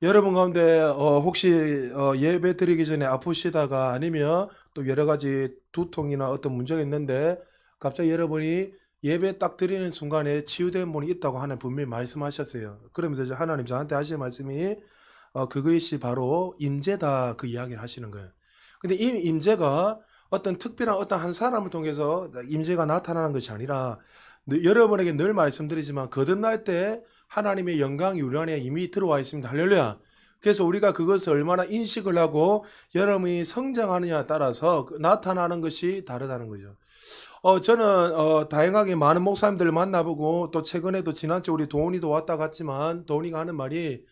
여러분 가운데 혹시 예배 드리기 전에 아프시다가 아니면 또 여러 가지 두통이나 어떤 문제가 있는데 갑자기 여러분이 예배 딱 드리는 순간에 치유된 분이 있다고 하나 분명히 말씀하셨어요. 그러면서 이제 하나님 저한테 하시는 말씀이 그것이 바로 임재다 그 이야기를 하시는 거예요. 근데 이 임재가 어떤 특별한 어떤 한 사람을 통해서 임재가 나타나는 것이 아니라 여러분에게 늘 말씀드리지만 거듭날 때 하나님의 영광이 우리 안에 이미 들어와 있습니다. 할렐루야. 그래서 우리가 그것을 얼마나 인식을 하고 여러분이 성장하느냐에 따라서 나타나는 것이 다르다는 거죠. 저는 다양하게 많은 목사님들을 만나보고 또 최근에도 지난주 우리 도훈이도 왔다 갔지만 도훈이가 하는 말이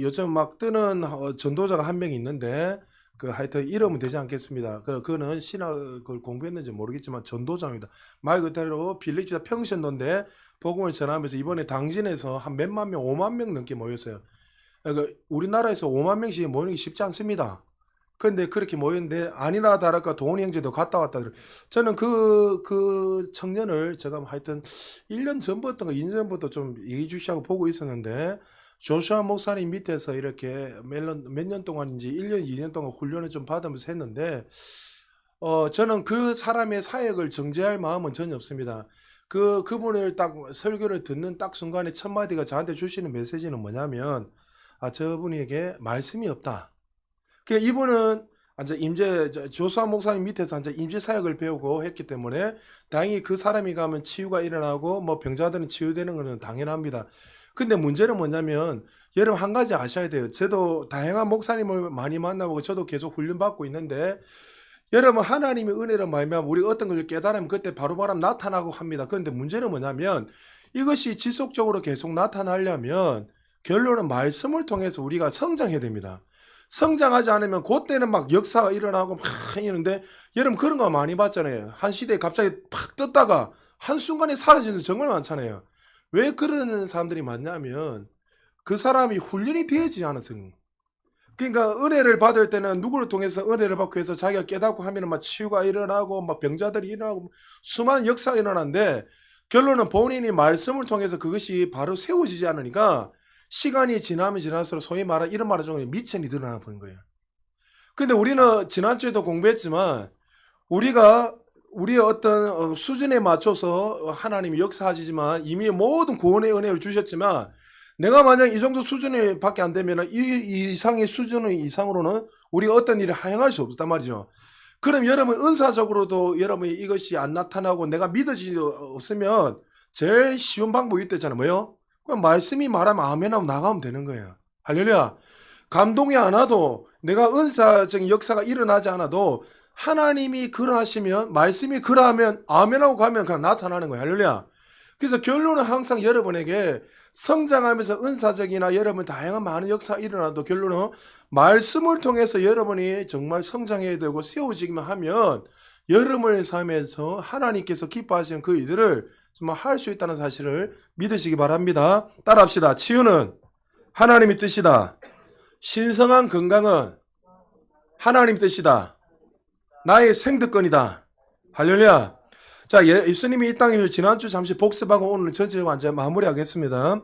요즘 막 뜨는 전도자가 한 명이 있는데 그 하여튼 이름은 되지 않겠습니다. 그거는 신학을 공부했는지 모르겠지만 전도자입니다. 말 그대로 빌립보다 평신도인데 복음을 전하면서 이번에 당진에서 한 몇만 명, 5만 명 넘게 모였어요. 그러니까 우리나라에서 5만 명씩 모이는 게 쉽지 않습니다. 근데 그렇게 모였는데 아니나 다를까 도훈이 형제도 갔다 왔다 그래. 저는 그 청년을 제가 하여튼 1년 전부터 2년 전부터 좀 예의주시하고 보고 있었는데 조슈아 목사님 밑에서 이렇게 몇 년 동안인지 1년, 2년 동안 훈련을 좀 받으면서 했는데 저는 그 사람의 사역을 정죄할 마음은 전혀 없습니다. 그분을 딱 설교를 듣는 딱 순간에 첫 마디가 저한테 주시는 메시지는 뭐냐면 저분에게 말씀이 없다. 그러니까 이분은 이제 조수아 목사님 밑에서 이제 임재 사역을 배우고 했기 때문에 다행히 그 사람이 가면 치유가 일어나고 뭐 병자들은 치유되는 것은 당연합니다. 근데 문제는 뭐냐면 여러분 한 가지 아셔야 돼요. 저도 다양한 목사님을 많이 만나보고 저도 계속 훈련받고 있는데 여러분 하나님의 은혜로 말미암아 우리가 어떤 걸 깨달으면 그때 바로바로 나타나고 합니다. 그런데 문제는 뭐냐면 이것이 지속적으로 계속 나타나려면 결론은 말씀을 통해서 우리가 성장해야 됩니다. 성장하지 않으면 그때는 막 역사가 일어나고 막 이러는데 여러분 그런 거 많이 봤잖아요. 한 시대에 갑자기 팍 떴다가 한순간에 사라지는 데 정말 많잖아요. 왜 그러는 사람들이 많냐면 그 사람이 훈련이 되어지지 않아서. 그러니까 은혜를 받을 때는 누구를 통해서 은혜를 받고 해서 자기가 깨닫고 하면은 막 치유가 일어나고 막 병자들이 일어나고 수많은 역사가 일어나는데 결론은 본인이 말씀을 통해서 그것이 바로 세워지지 않으니까 시간이 지나면 지날수록 소위 말하는 이런 말을 중에 미천이 드러나 버린 거예요. 근데 우리는 지난주에도 공부했지만 우리가 우리의 어떤 수준에 맞춰서 하나님이 역사하시지만 이미 모든 구원의 은혜를 주셨지만 내가 만약 이 정도 수준이 밖에 안 되면 이 이상의 수준 이상으로는 우리가 어떤 일을 하행할 수 없단 말이죠. 그럼 여러분 은사적으로도 여러분이 이것이 안 나타나고 내가 믿어지지 없으면 제일 쉬운 방법이 있대잖아요. 뭐요? 그냥 말씀이 말하면 아멘 하고 나가면 되는 거예요. 할렐루야. 감동이 안 와도 내가 은사적인 역사가 일어나지 않아도 하나님이 그러하시면 말씀이 그러하면 아멘하고 가면 그냥 나타나는 거예요. 할렐루야. 그래서 결론은 항상 여러분에게 성장하면서 은사적이나 여러분 다양한 많은 역사가 일어나도 결론은 말씀을 통해서 여러분이 정말 성장해야 되고 세워지기만 하면 여러분의 삶에서 하나님께서 기뻐하시는 그 일들을 정말 할 수 있다는 사실을 믿으시기 바랍니다. 따라합시다. 치유는 하나님의 뜻이다. 신성한 건강은 하나님 뜻이다. 나의 생득권이다. 할렐루야. 자, 예수님이 이 땅에 지난주 잠시 복습하고 오늘 전체 완전 마무리하겠습니다.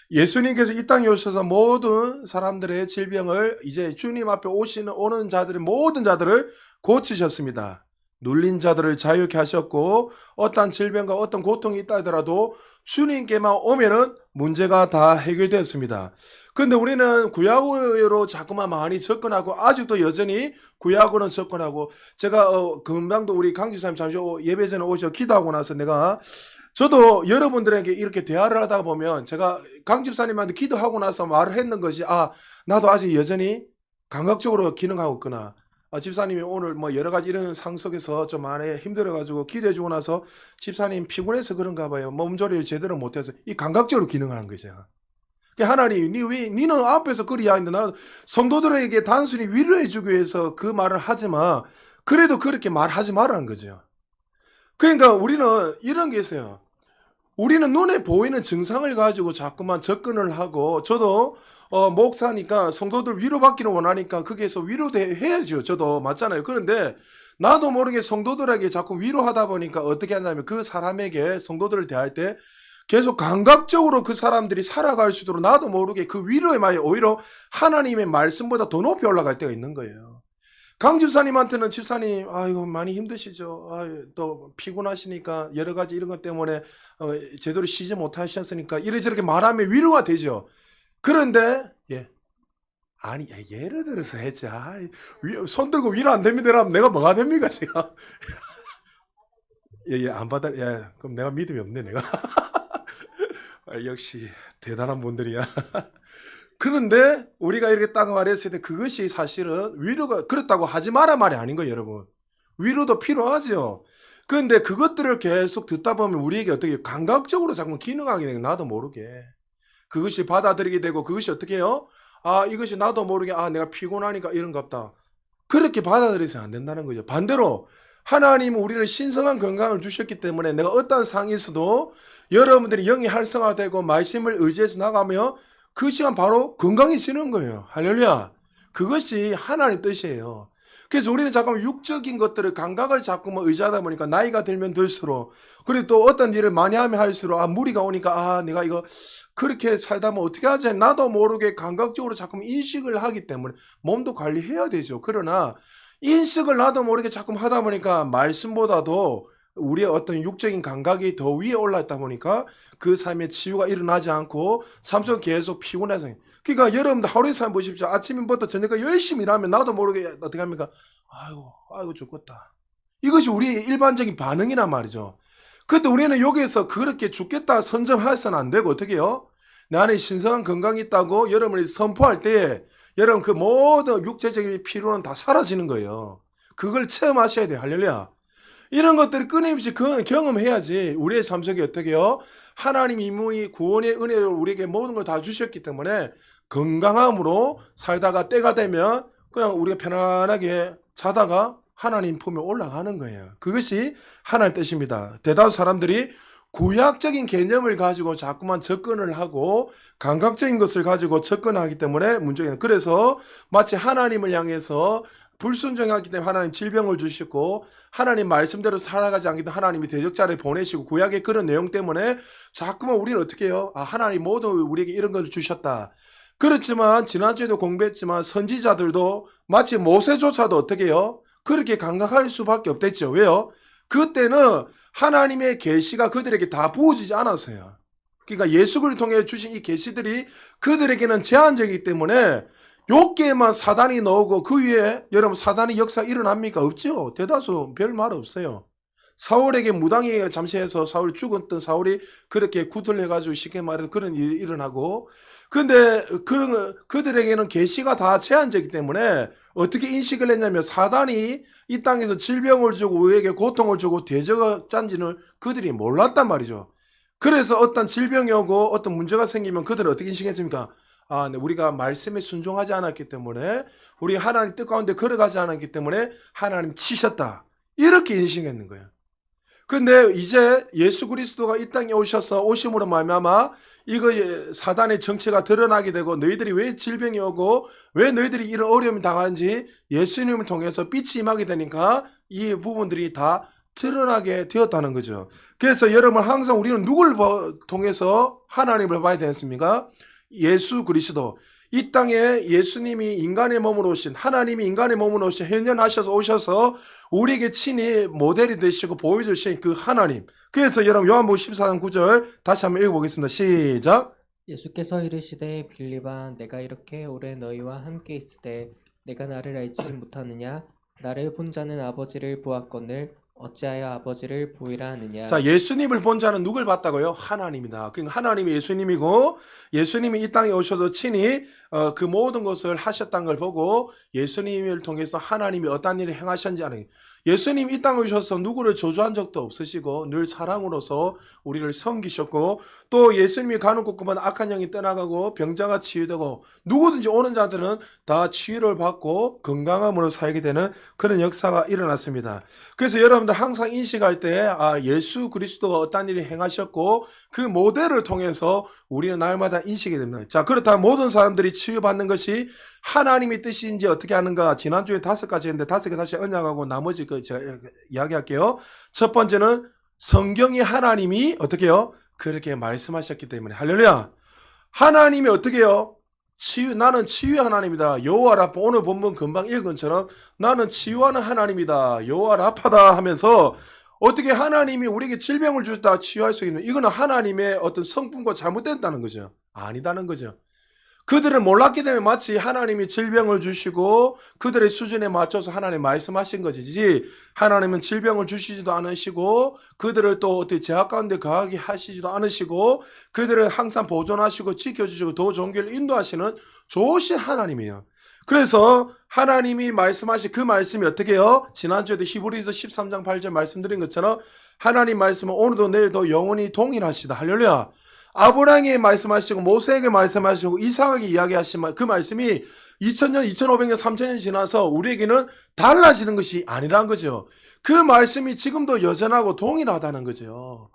예수님께서 이 땅에 오셔서 모든 사람들의 질병을 이제 주님 앞에 오는 자들의 모든 자들을 고치셨습니다. 눌린 자들을 자유케 하셨고 어떠한 질병과 어떤 고통이 있다 하더라도 주님께만 오면은 문제가 다 해결되었습니다. 근데 우리는 구약으로 자꾸만 많이 접근하고 아직도 여전히 구약으로는 접근하고 제가 금방도 우리 강지사님 잠시 예배 전에 오셔 기도하고 나서 저도 여러분들에게 이렇게 대화를 하다 보면 제가 강집사님한테 기도하고 나서 말을 했는 것이 나도 아직 여전히 감각적으로 기능하고 있구나. 집사님이 오늘 뭐 여러 가지 이런 상황 속에서 좀 많이 힘들어가지고 기도해주고 나서 집사님 피곤해서 그런가 봐요. 몸조리를 제대로 못해서 이 감각적으로 기능하는 거죠. 하나님, 니는 앞에서 그리 이야기했는데 나 성도들에게 단순히 위로해주기 위해서 그 말을 하지만 그래도 그렇게 말하지 말라는 거죠. 그러니까 우리는 이런 게 있어요. 우리는 눈에 보이는 증상을 가지고 자꾸만 접근을 하고 저도 목사니까 성도들 위로받기를 원하니까 거기에서 위로도 해야죠. 저도 맞잖아요. 그런데 나도 모르게 성도들에게 자꾸 위로하다 보니까 어떻게 하냐면 그 사람에게 성도들을 대할 때 계속 감각적으로 그 사람들이 살아갈 수 있도록 나도 모르게 그 위로에 많이 오히려 하나님의 말씀보다 더 높이 올라갈 때가 있는 거예요. 강 집사님한테는 집사님, 아이고, 많이 힘드시죠. 아유, 또 피곤하시니까 여러 가지 이런 것 때문에 제대로 쉬지 못하셨으니까 이래저렇게 말하면 위로가 되죠. 그런데, 예. 아니, 예를 들어서 했지. 손 들고 위로 안 됩니다. 이러면 내가 뭐가 됩니까, 제가? 예, 안 받아, 예. 그럼 내가 믿음이 없네, 내가. 역시 대단한 분들이야. 그런데 우리가 이렇게 딱 말했을 때 그것이 사실은 위로가 그렇다고 하지 마라 말이 아닌 거예요, 여러분. 위로도 필요하죠. 그런데 그것들을 계속 듣다 보면 우리에게 어떻게 감각적으로 자꾸 기능하게 되고 나도 모르게 그것이 받아들이게 되고 그것이 어떻게 해요? 이것이 나도 모르게 내가 피곤하니까 이런갑다. 그렇게 받아들여서는 안 된다는 거죠. 반대로 하나님은 우리를 신성한 건강을 주셨기 때문에 내가 어떠한 상황에서도 여러분들이 영이 활성화되고 말씀을 의지해서 나가며 그 시간 바로 건강해지는 거예요. 할렐루야. 그것이 하나님 뜻이에요. 그래서 우리는 자꾸만 육적인 것들을 감각을 자꾸만 의지하다 보니까 나이가 들면 들수록 그리고 또 어떤 일을 많이 하면 할수록 무리가 오니까 내가 이거 그렇게 살다 보면 어떻게 하지? 나도 모르게 감각적으로 자꾸만 인식을 하기 때문에 몸도 관리해야 되죠. 그러나 인식을 나도 모르게 자꾸 하다 보니까 말씀보다도 우리의 어떤 육적인 감각이 더 위에 올라있다 보니까 그 삶에 치유가 일어나지 않고 삶 속에 계속 피곤해서 그러니까 여러분들 하루의 삶 보십시오. 아침부터 저녁까지 열심히 일하면 나도 모르게 어떻게 합니까? 아이고 죽겠다. 이것이 우리의 일반적인 반응이란 말이죠. 그때 우리는 여기에서 그렇게 죽겠다 선점해서는 안 되고 어떻게 해요? 내 안에 신성한 건강이 있다고 여러분이 선포할 때 여러분 그 모든 육체적인 피로는 다 사라지는 거예요. 그걸 체험하셔야 돼요. 할렐루야. 이런 것들을 끊임없이 경험해야지 우리의 삶 속에 어떻게 해요? 하나님이 이미 구원의 은혜로 우리에게 모든 걸 다 주셨기 때문에 건강함으로 살다가 때가 되면 그냥 우리가 편안하게 자다가 하나님 품에 올라가는 거예요. 그것이 하나님 뜻입니다. 대다수 사람들이 구약적인 개념을 가지고 자꾸만 접근을 하고 감각적인 것을 가지고 접근하기 때문에 문제예요. 그래서 마치 하나님을 향해서 불순종하기 때문에 하나님 질병을 주시고 하나님 말씀대로 살아가지 않기 때문에 하나님이 대적자를 보내시고 구약의 그런 내용 때문에 자꾸만 우리는 어떻게 해요? 하나님 모두 우리에게 이런 걸 주셨다. 그렇지만 지난주에도 공부했지만 선지자들도 마치 모세조차도 어떻게 해요? 그렇게 감각할 수밖에 없댔죠. 왜요? 그때는 하나님의 계시가 그들에게 다 부어지지 않았어요. 그러니까 예수를 통해 주신 이 계시들이 그들에게는 제한적이기 때문에 요게만 사단이 나오고 그 위에 여러분 사단의 역사 일어납니까? 없죠. 대다수 별 말 없어요. 사울에게 무당이 잠시해서 사울이 죽었던 사울이 그렇게 구슬해가지고 쉽게 말해서 그런 일이 일어나고 근데 그들에게는 계시가 다 제한적이기 때문에 어떻게 인식을 했냐면 사단이 이 땅에서 질병을 주고 우리에게 고통을 주고 대적자인지는 그들이 몰랐단 말이죠. 그래서 어떤 질병이 오고 어떤 문제가 생기면 그들은 어떻게 인식했습니까? 네, 우리가 말씀에 순종하지 않았기 때문에 우리 하나님 뜻 가운데 걸어가지 않았기 때문에 하나님 치셨다. 이렇게 인식했는 거예요. 근데 이제 예수 그리스도가 이 땅에 오심으로 말미암아 이거 사단의 정체가 드러나게 되고 너희들이 왜 질병이 오고 왜 너희들이 이런 어려움을 당하는지 예수님을 통해서 빛이 임하게 되니까 이 부분들이 다 드러나게 되었다는 거죠. 그래서 여러분 항상 우리는 누굴 통해서 하나님을 봐야 되겠습니까? 예수 그리스도. 이 땅에 예수님이 인간의 몸으로 오신 하나님이 인간의 몸으로 오신 오셔서 우리에게 친히 모델이 되시고 보여주신 그 하나님. 그래서 여러분 요한복음 14장 9절 다시 한번 읽어보겠습니다. 시작. 예수께서 이르시되 빌립아 내가 이렇게 오래 너희와 함께 있을 때 내가 나를 알지 못하느냐 나를 본 자는 아버지를 보았거늘 어찌하여 아버지를 보이라 하느냐. 자, 예수님을 본 자는 누굴 봤다고요? 하나님이다. 그러니까 하나님이 예수님이고 예수님이 이 땅에 오셔서 친히 그 모든 것을 하셨다는 걸 보고 예수님을 통해서 하나님이 어떤 일을 행하셨는지 아는 예수님 이 땅에 오셔서 누구를 저주한 적도 없으시고 늘 사랑으로서 우리를 섬기셨고 또 예수님이 가는 곳곳마다 악한 영이 떠나가고 병자가 치유되고 누구든지 오는 자들은 다 치유를 받고 건강함으로 살게 되는 그런 역사가 일어났습니다. 그래서 여러분들 항상 인식할 때 예수 그리스도가 어떤 일을 행하셨고 그 모델을 통해서 우리는 날마다 인식이 됩니다. 자, 그렇다면 모든 사람들이 치유받는 것이 하나님의 뜻인지 어떻게 하는가? 지난주에 5가지 했는데 5개 다시 언약하고 나머지 제가 이야기할게요. 첫 번째는 성경이 하나님이 어떻게 해요? 그렇게 말씀하셨기 때문에 할렐루야. 하나님이 어떻게 해요? 나는 치유의 하나님이다. 여호와 라파. 오늘 본문 금방 읽은 것처럼 나는 치유하는 하나님이다. 여호와 라파다 하면서 어떻게 하나님이 우리에게 질병을 주다 치유할 수 있는, 이거는 하나님의 어떤 성품과 잘못된다는 거죠. 아니다는 거죠. 그들은 몰랐기 때문에 마치 하나님이 질병을 주시고 그들의 수준에 맞춰서 하나님 말씀하신 것이지, 하나님은 질병을 주시지도 않으시고 그들을 또 어떻게 제약 가운데 거하게 하시지도 않으시고 그들을 항상 보존하시고 지켜주시고 더 좋은 길을 인도하시는 좋으신 하나님이에요. 그래서 하나님이 말씀하신 그 말씀이 어떻게 해요? 지난주에도 히브리서 13장 8절 말씀드린 것처럼 하나님 말씀은 오늘도 내일도 영원히 동일하시다. 할렐루야. 아브라함에게 말씀하시고 모세에게 말씀하시고 이삭에게 이야기하신 그 말씀이 2000년, 2500년, 3000년 지나서 우리에게는 달라지는 것이 아니라는 거죠. 그 말씀이 지금도 여전하고 동일하다는 거죠.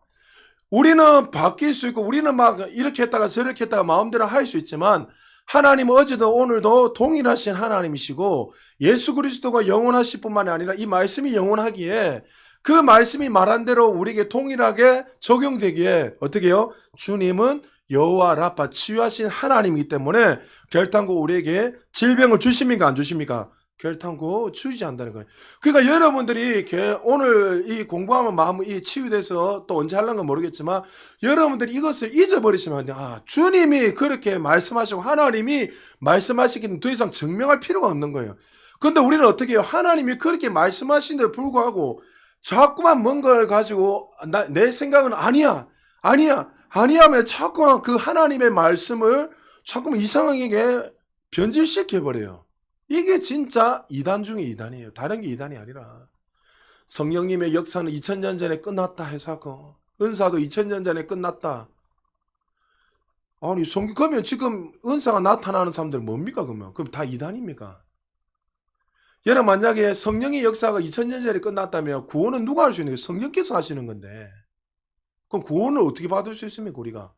우리는 바뀔 수 있고 우리는 막 이렇게 했다가 저렇게 했다가 마음대로 할 수 있지만 하나님은 어제도 오늘도 동일하신 하나님이시고 예수 그리스도가 영원하실 뿐만이 아니라 이 말씀이 영원하기에 그 말씀이 말한 대로 우리에게 동일하게 적용되기에 어떻게 해요? 주님은 여호와 라파 치유하신 하나님이기 때문에 결단코 우리에게 질병을 주십니까? 안 주십니까? 결단코 주지 않는다는 거예요. 그러니까 여러분들이 오늘 이 공부하면 마음이 치유돼서 또 언제 하려는 건 모르겠지만 여러분들이 이것을 잊어버리시면 안 돼요. 아, 주님이 그렇게 말씀하시고 하나님이 말씀하시기는 더 이상 증명할 필요가 없는 거예요. 그런데 우리는 어떻게 해요? 하나님이 그렇게 말씀하신 데 불구하고 자꾸만 뭔가를 가지고 내 생각은 아니야 하면 자꾸만 그 하나님의 말씀을 자꾸만 이상하게 변질시켜버려요. 이게 진짜 이단 중에 이단이에요. 다른 게 이단이 아니라 성령님의 역사는 2000년 전에 끝났다 해서 은사도 2000년 전에 끝났다. 아니 그러면 지금 은사가 나타나는 사람들 뭡니까? 그러면 다 이단입니까? 여러분, 만약에 성령의 역사가 2000년 전에 끝났다면 구원은 누가 할 수 있는 거예요? 성령께서 하시는 건데 그럼 구원을 어떻게 받을 수 있습니까? 우리가.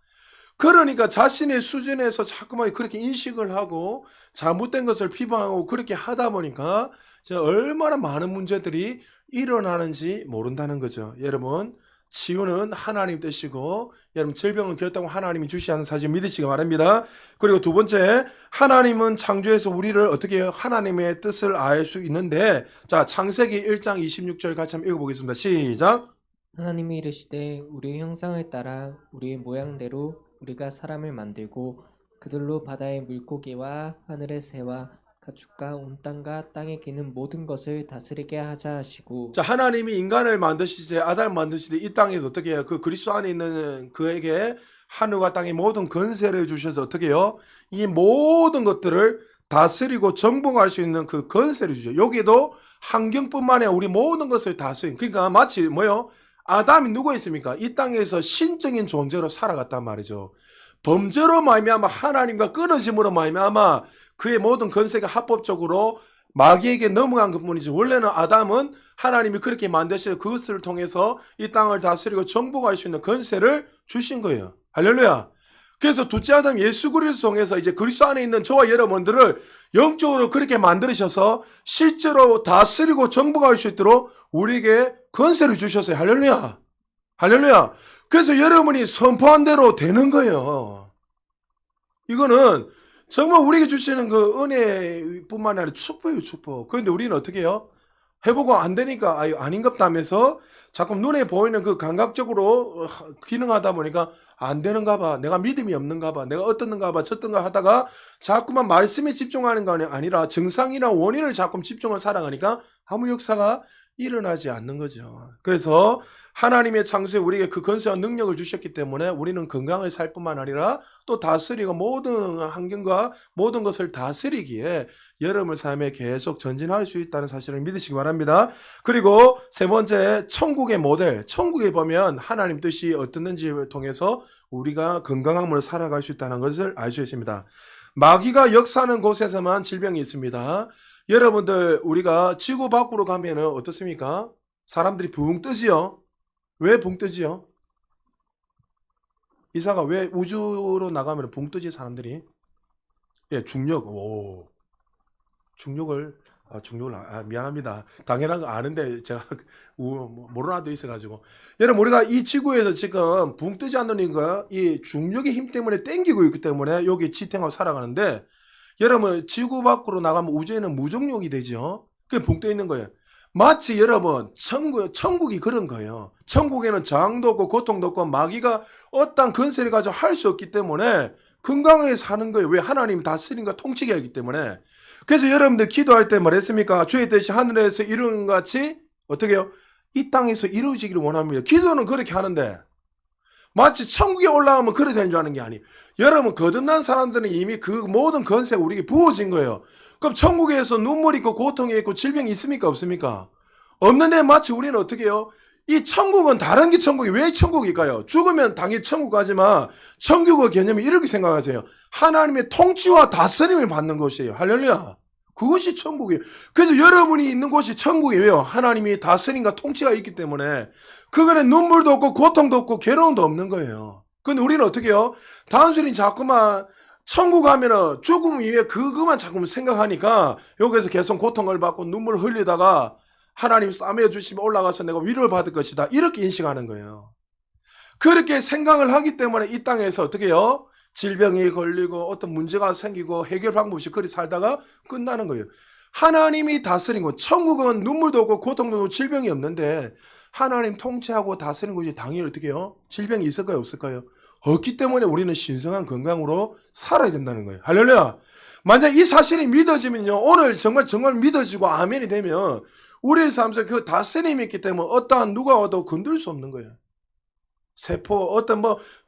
그러니까 자신의 수준에서 자꾸만 그렇게 인식을 하고 잘못된 것을 비방하고 그렇게 하다 보니까 얼마나 많은 문제들이 일어나는지 모른다는 거죠. 여러분, 치유는 하나님 뜻이고 여러분 질병은 결단코 하나님이 주시하는 사실 믿으시기 바랍니다. 그리고 두 번째, 하나님은 창조해서 우리를 어떻게 해요? 하나님의 뜻을 알 수 있는데, 자, 창세기 1장 26절 같이 한번 읽어보겠습니다. 시작. 하나님이 이르시되 우리의 형상을 따라 우리의 모양대로 우리가 사람을 만들고 그들로 바다의 물고기와 하늘의 새와 가축과 온 땅과 땅에 기는 모든 것을 다스리게 하자 하시고. 자, 하나님이 인간을 만드시되 아담을 만드시되 이 땅에서 어떻게 해요? 그 그리스도 안에 있는 그에게 하늘과 땅의 모든 권세를 주셔서 어떻게 해요? 이 모든 것들을 다스리고 정복할 수 있는 그 권세를 주죠. 여기도 환경뿐만 아니라 우리 모든 것을 다스린. 그러니까 마치 뭐요? 아담이 누구였습니까? 이 땅에서 신적인 존재로 살아갔단 말이죠. 범죄로 말미암아 하나님과 끊어짐으로 말미암아 그의 모든 권세가 합법적으로 마귀에게 넘어간 것뿐이지, 원래는 아담은 하나님이 그렇게 만드셔서 그것을 통해서 이 땅을 다스리고 정복할 수 있는 권세를 주신 거예요. 할렐루야. 그래서 둘째 아담 예수 그리스도 통해서 이제 그리스도 안에 있는 저와 여러분들을 영적으로 그렇게 만드셔서 실제로 다스리고 정복할 수 있도록 우리에게 권세를 주셨어요. 할렐루야. 할렐루야. 그래서 여러분이 선포한 대로 되는 거예요. 이거는 정말 우리에게 주시는 그 은혜뿐만 아니라 축복이에요, 축복. 그런데 우리는 어떻게 해요? 해보고 안 되니까 아닌갑다 하면서 자꾸 눈에 보이는 그 감각적으로 기능하다 보니까 안 되는가 봐, 내가 믿음이 없는가 봐, 내가 어떻는가 봐, 저떤가 하다가 자꾸만 말씀에 집중하는 거 아니라 증상이나 원인을 자꾸 집중을 살아가니까 아무 역사가 일어나지 않는 거죠. 그래서 하나님의 창조에 우리에게 그 권세와 능력을 주셨기 때문에 우리는 건강을 살 뿐만 아니라 또 다스리고 모든 환경과 모든 것을 다스리기에 여러분의 삶에 계속 전진할 수 있다는 사실을 믿으시기 바랍니다. 그리고 세 번째, 천국의 모델. 천국에 보면 하나님 뜻이 어떻는지를 통해서 우리가 건강한 몸을 살아갈 수 있다는 것을 알 수 있습니다. 마귀가 역사하는 곳에서만 질병이 있습니다. 여러분들, 우리가 지구 밖으로 가면은 어떻습니까? 사람들이 붕 뜨지요? 왜 붕 뜨지요? 이사가 왜 우주로 나가면 붕 뜨지, 사람들이? 예, 중력. 중력을 미안합니다. 당연한 거 아는데 제가 모르나도 있어가지고. 여러분 우리가 이 지구에서 지금 붕 뜨지 않는 이유가 이 중력의 힘 때문에 땡기고 있기 때문에 여기 지탱하고 살아가는데 여러분 지구 밖으로 나가면 우주에는 무重력이 되죠. 그게 붕 떠 있는 거예요. 마치 여러분 천국이 그런 거예요. 천국에는 저항도 없고 고통도 없고 마귀가 어떤 건세를 가지고 할 수 없기 때문에 건강하게 사는 거예요. 왜? 하나님이 다스림과 통치게 하기 때문에. 그래서 여러분들 기도할 때 말했습니까? 주의 뜻이 하늘에서 이루는 것 같이 어떻게 해요? 이 땅에서 이루어지기를 원합니다. 기도는 그렇게 하는데 마치 천국에 올라가면 그래 되는 줄 아는 게 아니에요. 여러분 거듭난 사람들은 이미 그 모든 건세가 우리에게 부어진 거예요. 그럼 천국에서 눈물이 있고 고통이 있고 질병이 있습니까? 없습니까? 없는데 마치 우리는 어떻게 해요? 이 천국은 다른 게 천국이 왜 천국일까요? 죽으면 당연히 천국 가지만 천국의 개념이 이렇게 생각하세요. 하나님의 통치와 다스림을 받는 것이에요. 할렐루야. 그것이 천국이에요. 그래서 여러분이 있는 곳이 천국이에요. 하나님이 다스림과 통치가 있기 때문에 그거는 눈물도 없고 고통도 없고 괴로움도 없는 거예요. 근데 우리는 어떻게 해요? 단순히 자꾸만 천국 가면은 죽음 이후에 그것만 자꾸만 생각하니까 여기서 계속 고통을 받고 눈물 흘리다가 하나님 싸매어 주시면 올라가서 내가 위로를 받을 것이다. 이렇게 인식하는 거예요. 그렇게 생각을 하기 때문에 이 땅에서 어떻게 해요? 질병이 걸리고 어떤 문제가 생기고 해결 방법 없이 그리 살다가 끝나는 거예요. 하나님이 다스리고 천국은 눈물도 없고 고통도 없고 질병이 없는데 하나님 통치하고 다스리는 것이 당연히 어떻게 해요? 질병이 있을까요? 없을까요? 없기 때문에 우리는 신성한 건강으로 살아야 된다는 거예요. 할렐루야. 만약 이 사실이 믿어지면요. 오늘 정말 믿어지고 아멘이 되면 우리의 삶에서 그 다스림이 있기 때문에 어떠한 누가 와도 건들 수 없는 거예요. 세포, 어떤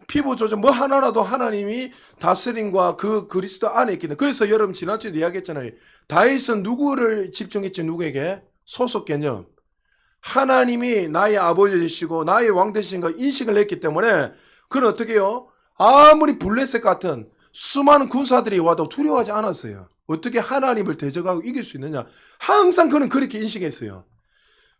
피부 조절, 하나라도 하나님이 다스림과 그 그리스도 안에 있기 때문에. 그래서 여러분 지난주에도 이야기했잖아요. 다윗은 누구를 집중했지, 누구에게? 소속 개념. 하나님이 나의 아버지시고 나의 왕 되신 거 인식을 했기 때문에 그는 어떻게 해요? 아무리 블레셋 같은 수많은 군사들이 와도 두려워하지 않았어요. 어떻게 하나님을 대적하고 이길 수 있느냐? 항상 그는 그렇게 인식했어요.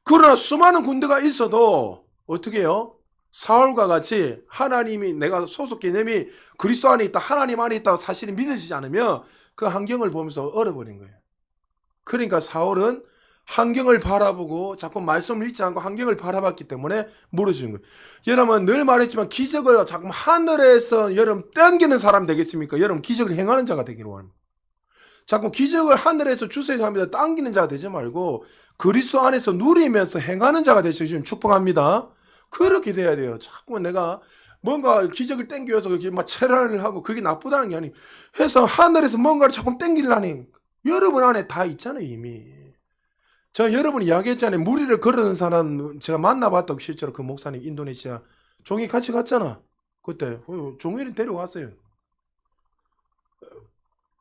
그러나 수많은 군대가 있어도 어떻게 해요? 사울과 같이 하나님이 내가 소속 개념이 그리스도 안에 있다, 하나님 안에 있다고 사실이 믿어지지 않으면 그 환경을 보면서 얼어버린 거예요. 그러니까 사울은 환경을 바라보고 자꾸 말씀을 읽지 않고 환경을 바라봤기 때문에 무너지는 거예요. 여러분 늘 말했지만 기적을 자꾸 하늘에서 여러분 땡기는 사람 되겠습니까? 여러분 기적을 행하는 자가 되기를 원합니다. 자꾸 기적을 하늘에서 주세요 하면서 당기는 자가 되지 말고 그리스도 안에서 누리면서 행하는 자가 되시기를 축복합니다. 그렇게 돼야 돼요. 자꾸 내가 뭔가 기적을 땡겨서 막 체라를 하고 그게 나쁘다는 게 아니고 해서 하늘에서 뭔가를 자꾸 땡기려니 여러분 안에 다 있잖아요 이미. 제가 여러분이 이야기했잖아요. 무리를 걸으는 사람 제가 만나봤다고 실제로 그 목사님 인도네시아 종이 같이 갔잖아. 그때 종이를 데려왔어요.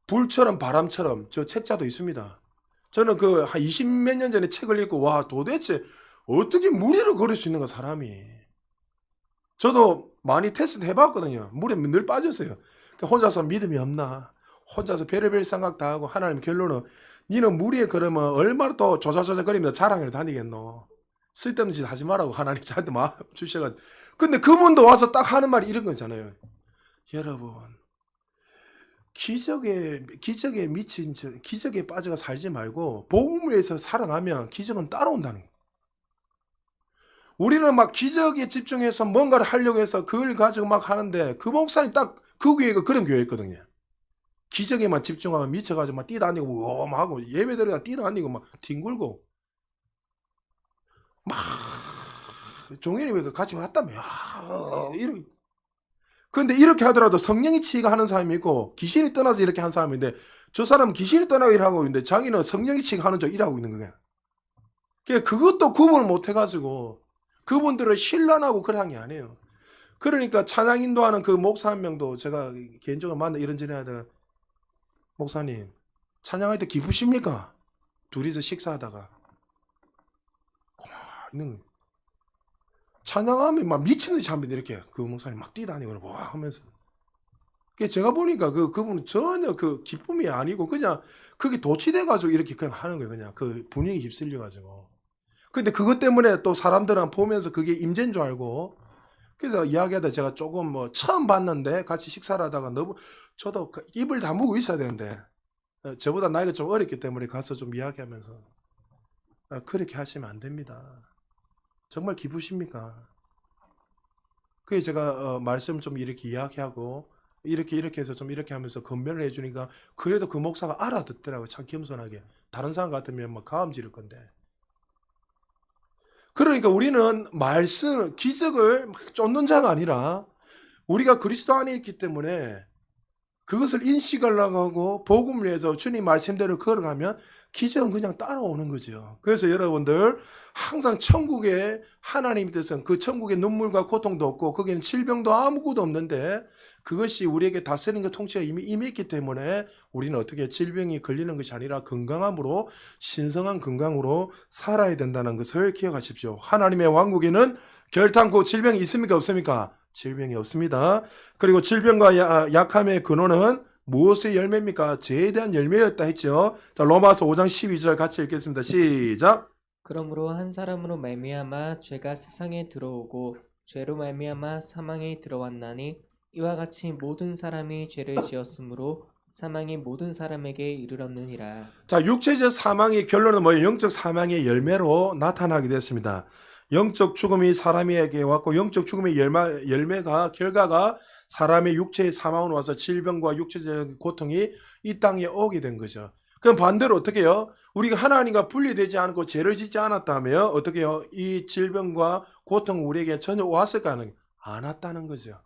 불처럼 바람처럼 저 책자도 있습니다. 저는 그 한 20몇 년 전에 책을 읽고 와 도대체 어떻게 무리를 걸을 수 있는가 사람이. 저도 많이 테스트 해봤거든요. 물에 늘 빠졌어요. 그러니까 혼자서 믿음이 없나. 혼자서 별의별 생각 다 하고 하나님 결론은 니는 무리에 걸으면 얼마나 또 조자조자거리면서 자랑을 다니겠노. 쓸데없는 짓 하지 말라고 하나님 저한테 마음 주셔가지고. 근데 그분도 와서 딱 하는 말이 이런 거잖아요. 여러분 기적에 미친 기적에 빠져가 살지 말고 복음을 위해서 살아가면 기적은 따라온다는 거예요. 우리는 막 기적에 집중해서 뭔가를 하려고 해서 그걸 가지고 막 하는데 그 목사님 딱 그 교회가 그런 교회였거든요. 기적에만 집중하면 미쳐가지고 막 뛰다니고 막 하고 예배드리다 뛰다니고 막 뒹굴고 막 종현이 같이 왔다며 이렇게. 근데 이렇게 하더라도 성령이 치가 하는 사람이 있고 귀신이 떠나서 이렇게 한 사람인데 저 사람은 귀신이 떠나고 일하고 있는데 자기는 성령이 치가 하는 쪽 일하고 있는 거야. 그것도 구분을 못 해가지고 그분들을 신란하고 그런 게 아니에요. 그러니까 찬양 인도하는 그 목사 한 명도 제가 개인적으로 만나 이런저런 하다 목사님 찬양할 때 기쁘십니까? 둘이서 식사하다가 있는 거예요. 찬양하면 막 미친 듯이 합니다. 이렇게 그 목사님 막 뛰다니고 와 하면서. 제가 보니까 그분은 전혀 그 기쁨이 아니고 그냥 그게 도취돼가지고 이렇게 그냥 하는 거예요. 그냥 그 분위기 휩쓸려가지고. 근데 그것 때문에 또 사람들은 보면서 그게 임재인 줄 알고. 그래서 이야기하다 제가 조금 처음 봤는데 같이 식사를 하다가 너무 저도 입을 다물고 있어야 되는데 저보다 나이가 좀 어렸기 때문에 가서 좀 이야기하면서 그렇게 하시면 안 됩니다. 정말 기쁘십니까? 그게 제가 말씀 좀 이렇게 이야기하고 이렇게 해서 좀 이렇게 하면서 건면을 해주니까 그래도 그 목사가 알아듣더라고요. 참 겸손하게. 다른 사람 같으면 막 가음 지를 건데. 그러니까 우리는 말씀, 기적을 막 쫓는 자가 아니라 우리가 그리스도 안에 있기 때문에 그것을 인식하려고 하고 복음을 위해서 주님 말씀대로 걸어가면 기적은 그냥 따라오는 거죠. 그래서 여러분들 항상 천국에 하나님이 돼서 그 천국에 눈물과 고통도 없고 거기는 질병도 아무것도 없는데 그것이 우리에게 다스리는 통치가 이미 임했기 때문에 우리는 어떻게 질병이 걸리는 것이 아니라 건강함으로 신성한 건강으로 살아야 된다는 것을 기억하십시오. 하나님의 왕국에는 결탄코 질병이 있습니까 없습니까? 질병이 없습니다. 그리고 질병과 약함의 근원은 무엇의 열매입니까? 죄에 대한 열매였다 했죠. 자, 로마서 5장 12절 같이 읽겠습니다. 시작. 그러므로 한 사람으로 말미암아 죄가 세상에 들어오고 죄로 말미암아 사망이 들어왔나니 이와 같이 모든 사람이 죄를 지었으므로 사망이 모든 사람에게 이르렀느니라. 자, 육체적 사망의 결론은 뭐예요? 영적 사망의 열매로 나타나게 됐습니다. 영적 죽음이 사람에게 왔고 영적 죽음의 결과가 사람의 육체의 사망으로 와서 질병과 육체적 고통이 이 땅에 오게 된 거죠. 그럼 반대로 어떻게 해요? 우리가 하나님과 분리되지 않고 죄를 짓지 않았다면 어떻게 해요? 이 질병과 고통은 우리에게 전혀 왔을까는 안 왔다는 거죠.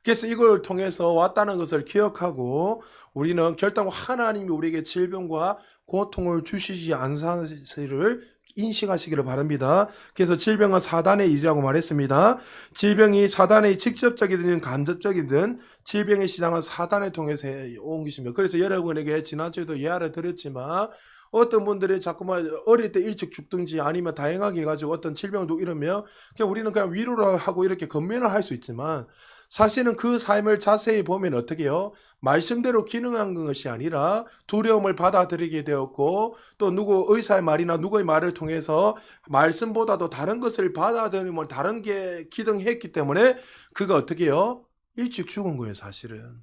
그래서 이걸 통해서 왔다는 것을 기억하고 우리는 결단코 하나님이 우리에게 질병과 고통을 주시지 않은 사실을 인식하시기를 바랍니다. 그래서 질병은 사단의 일이라고 말했습니다. 질병이 사단의 직접적이든 간접적이든 질병의 시작은 사단을 통해서 온 것입니다. 그래서 여러분에게 지난주에도 예화를 드렸지만 어떤 분들이 자꾸만 어릴 때 일찍 죽든지 아니면 다행하게 해가지고 어떤 질병도 이러면 그냥 우리는 그냥 위로를 하고 이렇게 건면을 할 수 있지만 사실은 그 삶을 자세히 보면 어떻게 해요? 말씀대로 기능한 것이 아니라 두려움을 받아들이게 되었고 또 누구 의사의 말이나 누구의 말을 통해서 말씀보다도 다른 것을 받아들이면 다른 게 기능했기 때문에 그가 어떻게 해요? 일찍 죽은 거예요, 사실은.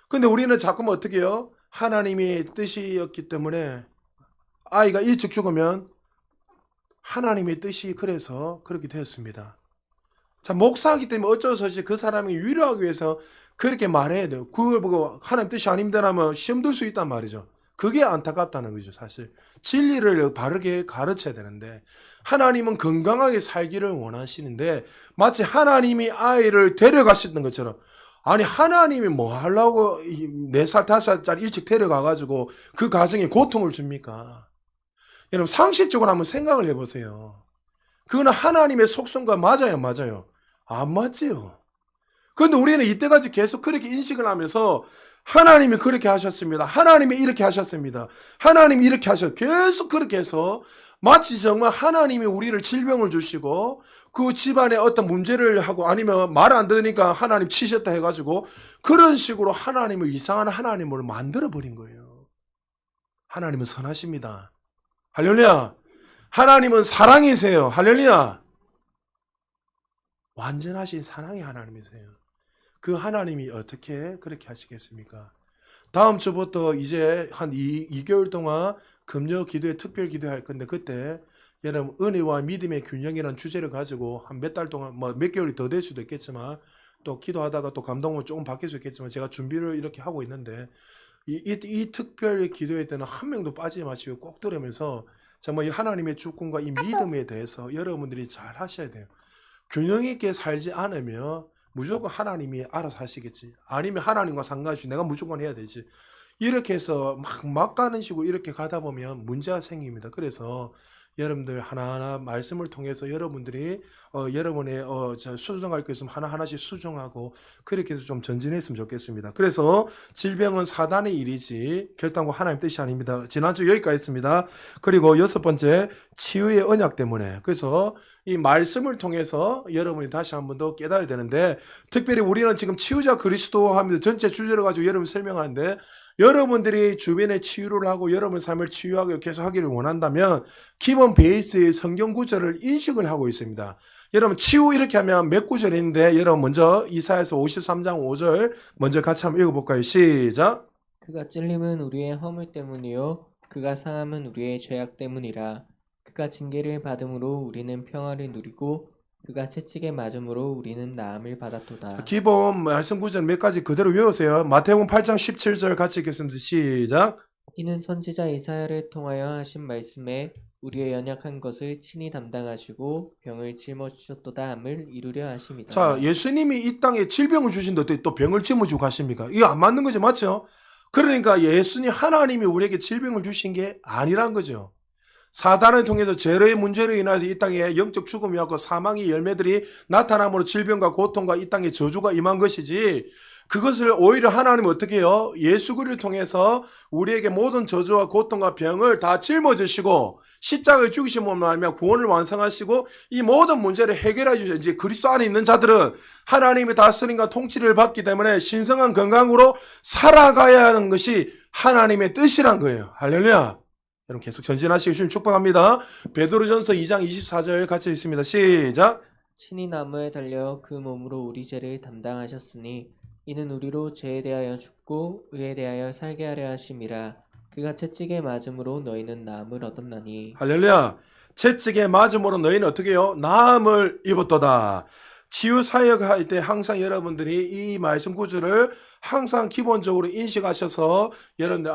근데 우리는 자꾸만 어떻게 해요? 하나님의 뜻이었기 때문에 아이가 일찍 죽으면 하나님의 뜻이 그래서 그렇게 되었습니다. 자, 목사이기 때문에 어쩔 수 없이 그 사람이 위로하기 위해서 그렇게 말해야 돼요. 그걸 보고 하나님 뜻이 아닙니다라면 시험 들 수 있단 말이죠. 그게 안타깝다는 거죠, 사실. 진리를 바르게 가르쳐야 되는데 하나님은 건강하게 살기를 원하시는데 마치 하나님이 아이를 데려가시던 것처럼 아니 하나님이 뭐 하려고 4살, 5살짜리 일찍 데려가가지고 그 가정에 고통을 줍니까? 여러분 상식적으로 한번 생각을 해보세요. 그거는 하나님의 속성과 맞아요, 맞아요? 안 맞지요. 그런데 우리는 이때까지 계속 그렇게 인식을 하면서 하나님이 그렇게 하셨습니다. 하나님이 이렇게 하셨습니다. 하나님이 이렇게 하셨 계속 그렇게 해서 마치 정말 하나님이 우리를 질병을 주시고 그 집안에 어떤 문제를 하고 아니면 말 안 들으니까 하나님 치셨다 해가지고 그런 식으로 하나님을 이상한 하나님을 만들어버린 거예요. 하나님은 선하십니다. 할렐루야. 하나님은 사랑이세요. 할렐루야. 완전하신 사랑의 하나님이세요. 그 하나님이 어떻게 그렇게 하시겠습니까? 다음 주부터 이제 한 2개월 동안 금요 기도회 특별 기도할 건데 그때 여러분 은혜와 믿음의 균형이라는 주제를 가지고 한 몇 달 동안 뭐 몇 개월이 더 될 수도 있겠지만 또 기도하다가 또 감동은 조금 바뀔 수 있겠지만 제가 준비를 이렇게 하고 있는데 이 특별 기도회 때는 한 명도 빠지지 마시고 꼭 들으면서 정말 이 하나님의 주권과 이 믿음에 대해서 여러분들이 잘 하셔야 돼요. 균형 있게 살지 않으면 무조건 하나님이 알아서 하시겠지. 아니면 하나님과 상관없이 내가 무조건 해야 되지. 이렇게 해서 막 가는 식으로 이렇게 가다 보면 문제가 생깁니다. 그래서 여러분들 하나하나 말씀을 통해서 여러분들이 여러분의 수정할 것 있으면 하나하나씩 수정하고 그렇게 해서 좀 전진했으면 좋겠습니다. 그래서 질병은 사단의 일이지 결단과 하나님 뜻이 아닙니다. 지난주 여기까지 했습니다. 그리고 6번째 치유의 언약 때문에 그래서 이 말씀을 통해서 여러분이 다시 한 번 더 깨달아야 되는데 특별히 우리는 지금 치유자 그리스도 하면서 전체 주제를 가지고 여러분 설명하는데 여러분들이 주변에 치유를 하고 여러분 삶을 치유하고 계속 하기를 원한다면 기본 베이스의 성경 구절을 인식을 하고 있습니다. 여러분 치유 이렇게 하면 몇 구절이 있는데 여러분 먼저 이사야서 53장 5절 먼저 같이 한번 읽어볼까요? 시작. 그가 찔림은 우리의 허물 때문이요 그가 상함은 우리의 죄악 때문이라. 그가 징계를 받음으로 우리는 평화를 누리고 그가 채찍에 맞음으로 우리는 나음을 받았도다. 기본 말씀 구절 몇 가지 그대로 외우세요. 마태복음 8장 17절 같이 읽겠습니다. 시작. 이는 선지자 이사야를 통하여 하신 말씀에 우리의 연약한 것을 친히 담당하시고 병을 짊어지셨도다 함을 이루려 하심이다. 자, 예수님이 이 땅에 질병을 주신데 어떻게 또 병을 짊어지고 가십니까? 이거 안 맞는 거죠, 맞죠? 그러니까 예수님 하나님이 우리에게 질병을 주신 게 아니란 거죠. 사단을 통해서 죄의 문제로 인해서 이 땅에 영적 죽음이 왔고 사망의 열매들이 나타남으로 질병과 고통과 이 땅에 저주가 임한 것이지, 그것을 오히려 하나님은 어떻게 해요? 예수 그리스도를 통해서 우리에게 모든 저주와 고통과 병을 다 짊어지시고 십자가에 죽으심으로 말미암아 구원을 완성하시고 이 모든 문제를 해결해 주셔. 이제 그리스도 안에 있는 자들은 하나님의 다스림과 통치를 받기 때문에 신성한 건강으로 살아가야 하는 것이 하나님의 뜻이란 거예요. 할렐루야. 여러분 계속 전진하시기 주님 축복합니다. 베드로전서 2장 24절 같이 읽습니다. 시작. 친히 나무에 달려 그 몸으로 우리 죄를 담당하셨으니 이는 우리로 죄에 대하여 죽고 의에 대하여 살게 하려 하심이라. 그가 채찍에 맞음으로 너희는 나음을 얻었나니. 할렐루야. 채찍에 맞음으로 너희는 어떻게 해요? 나음을 입었도다. 치유 사역할 때 항상 여러분들이 이 말씀 구절을 항상 기본적으로 인식하셔서 여러분들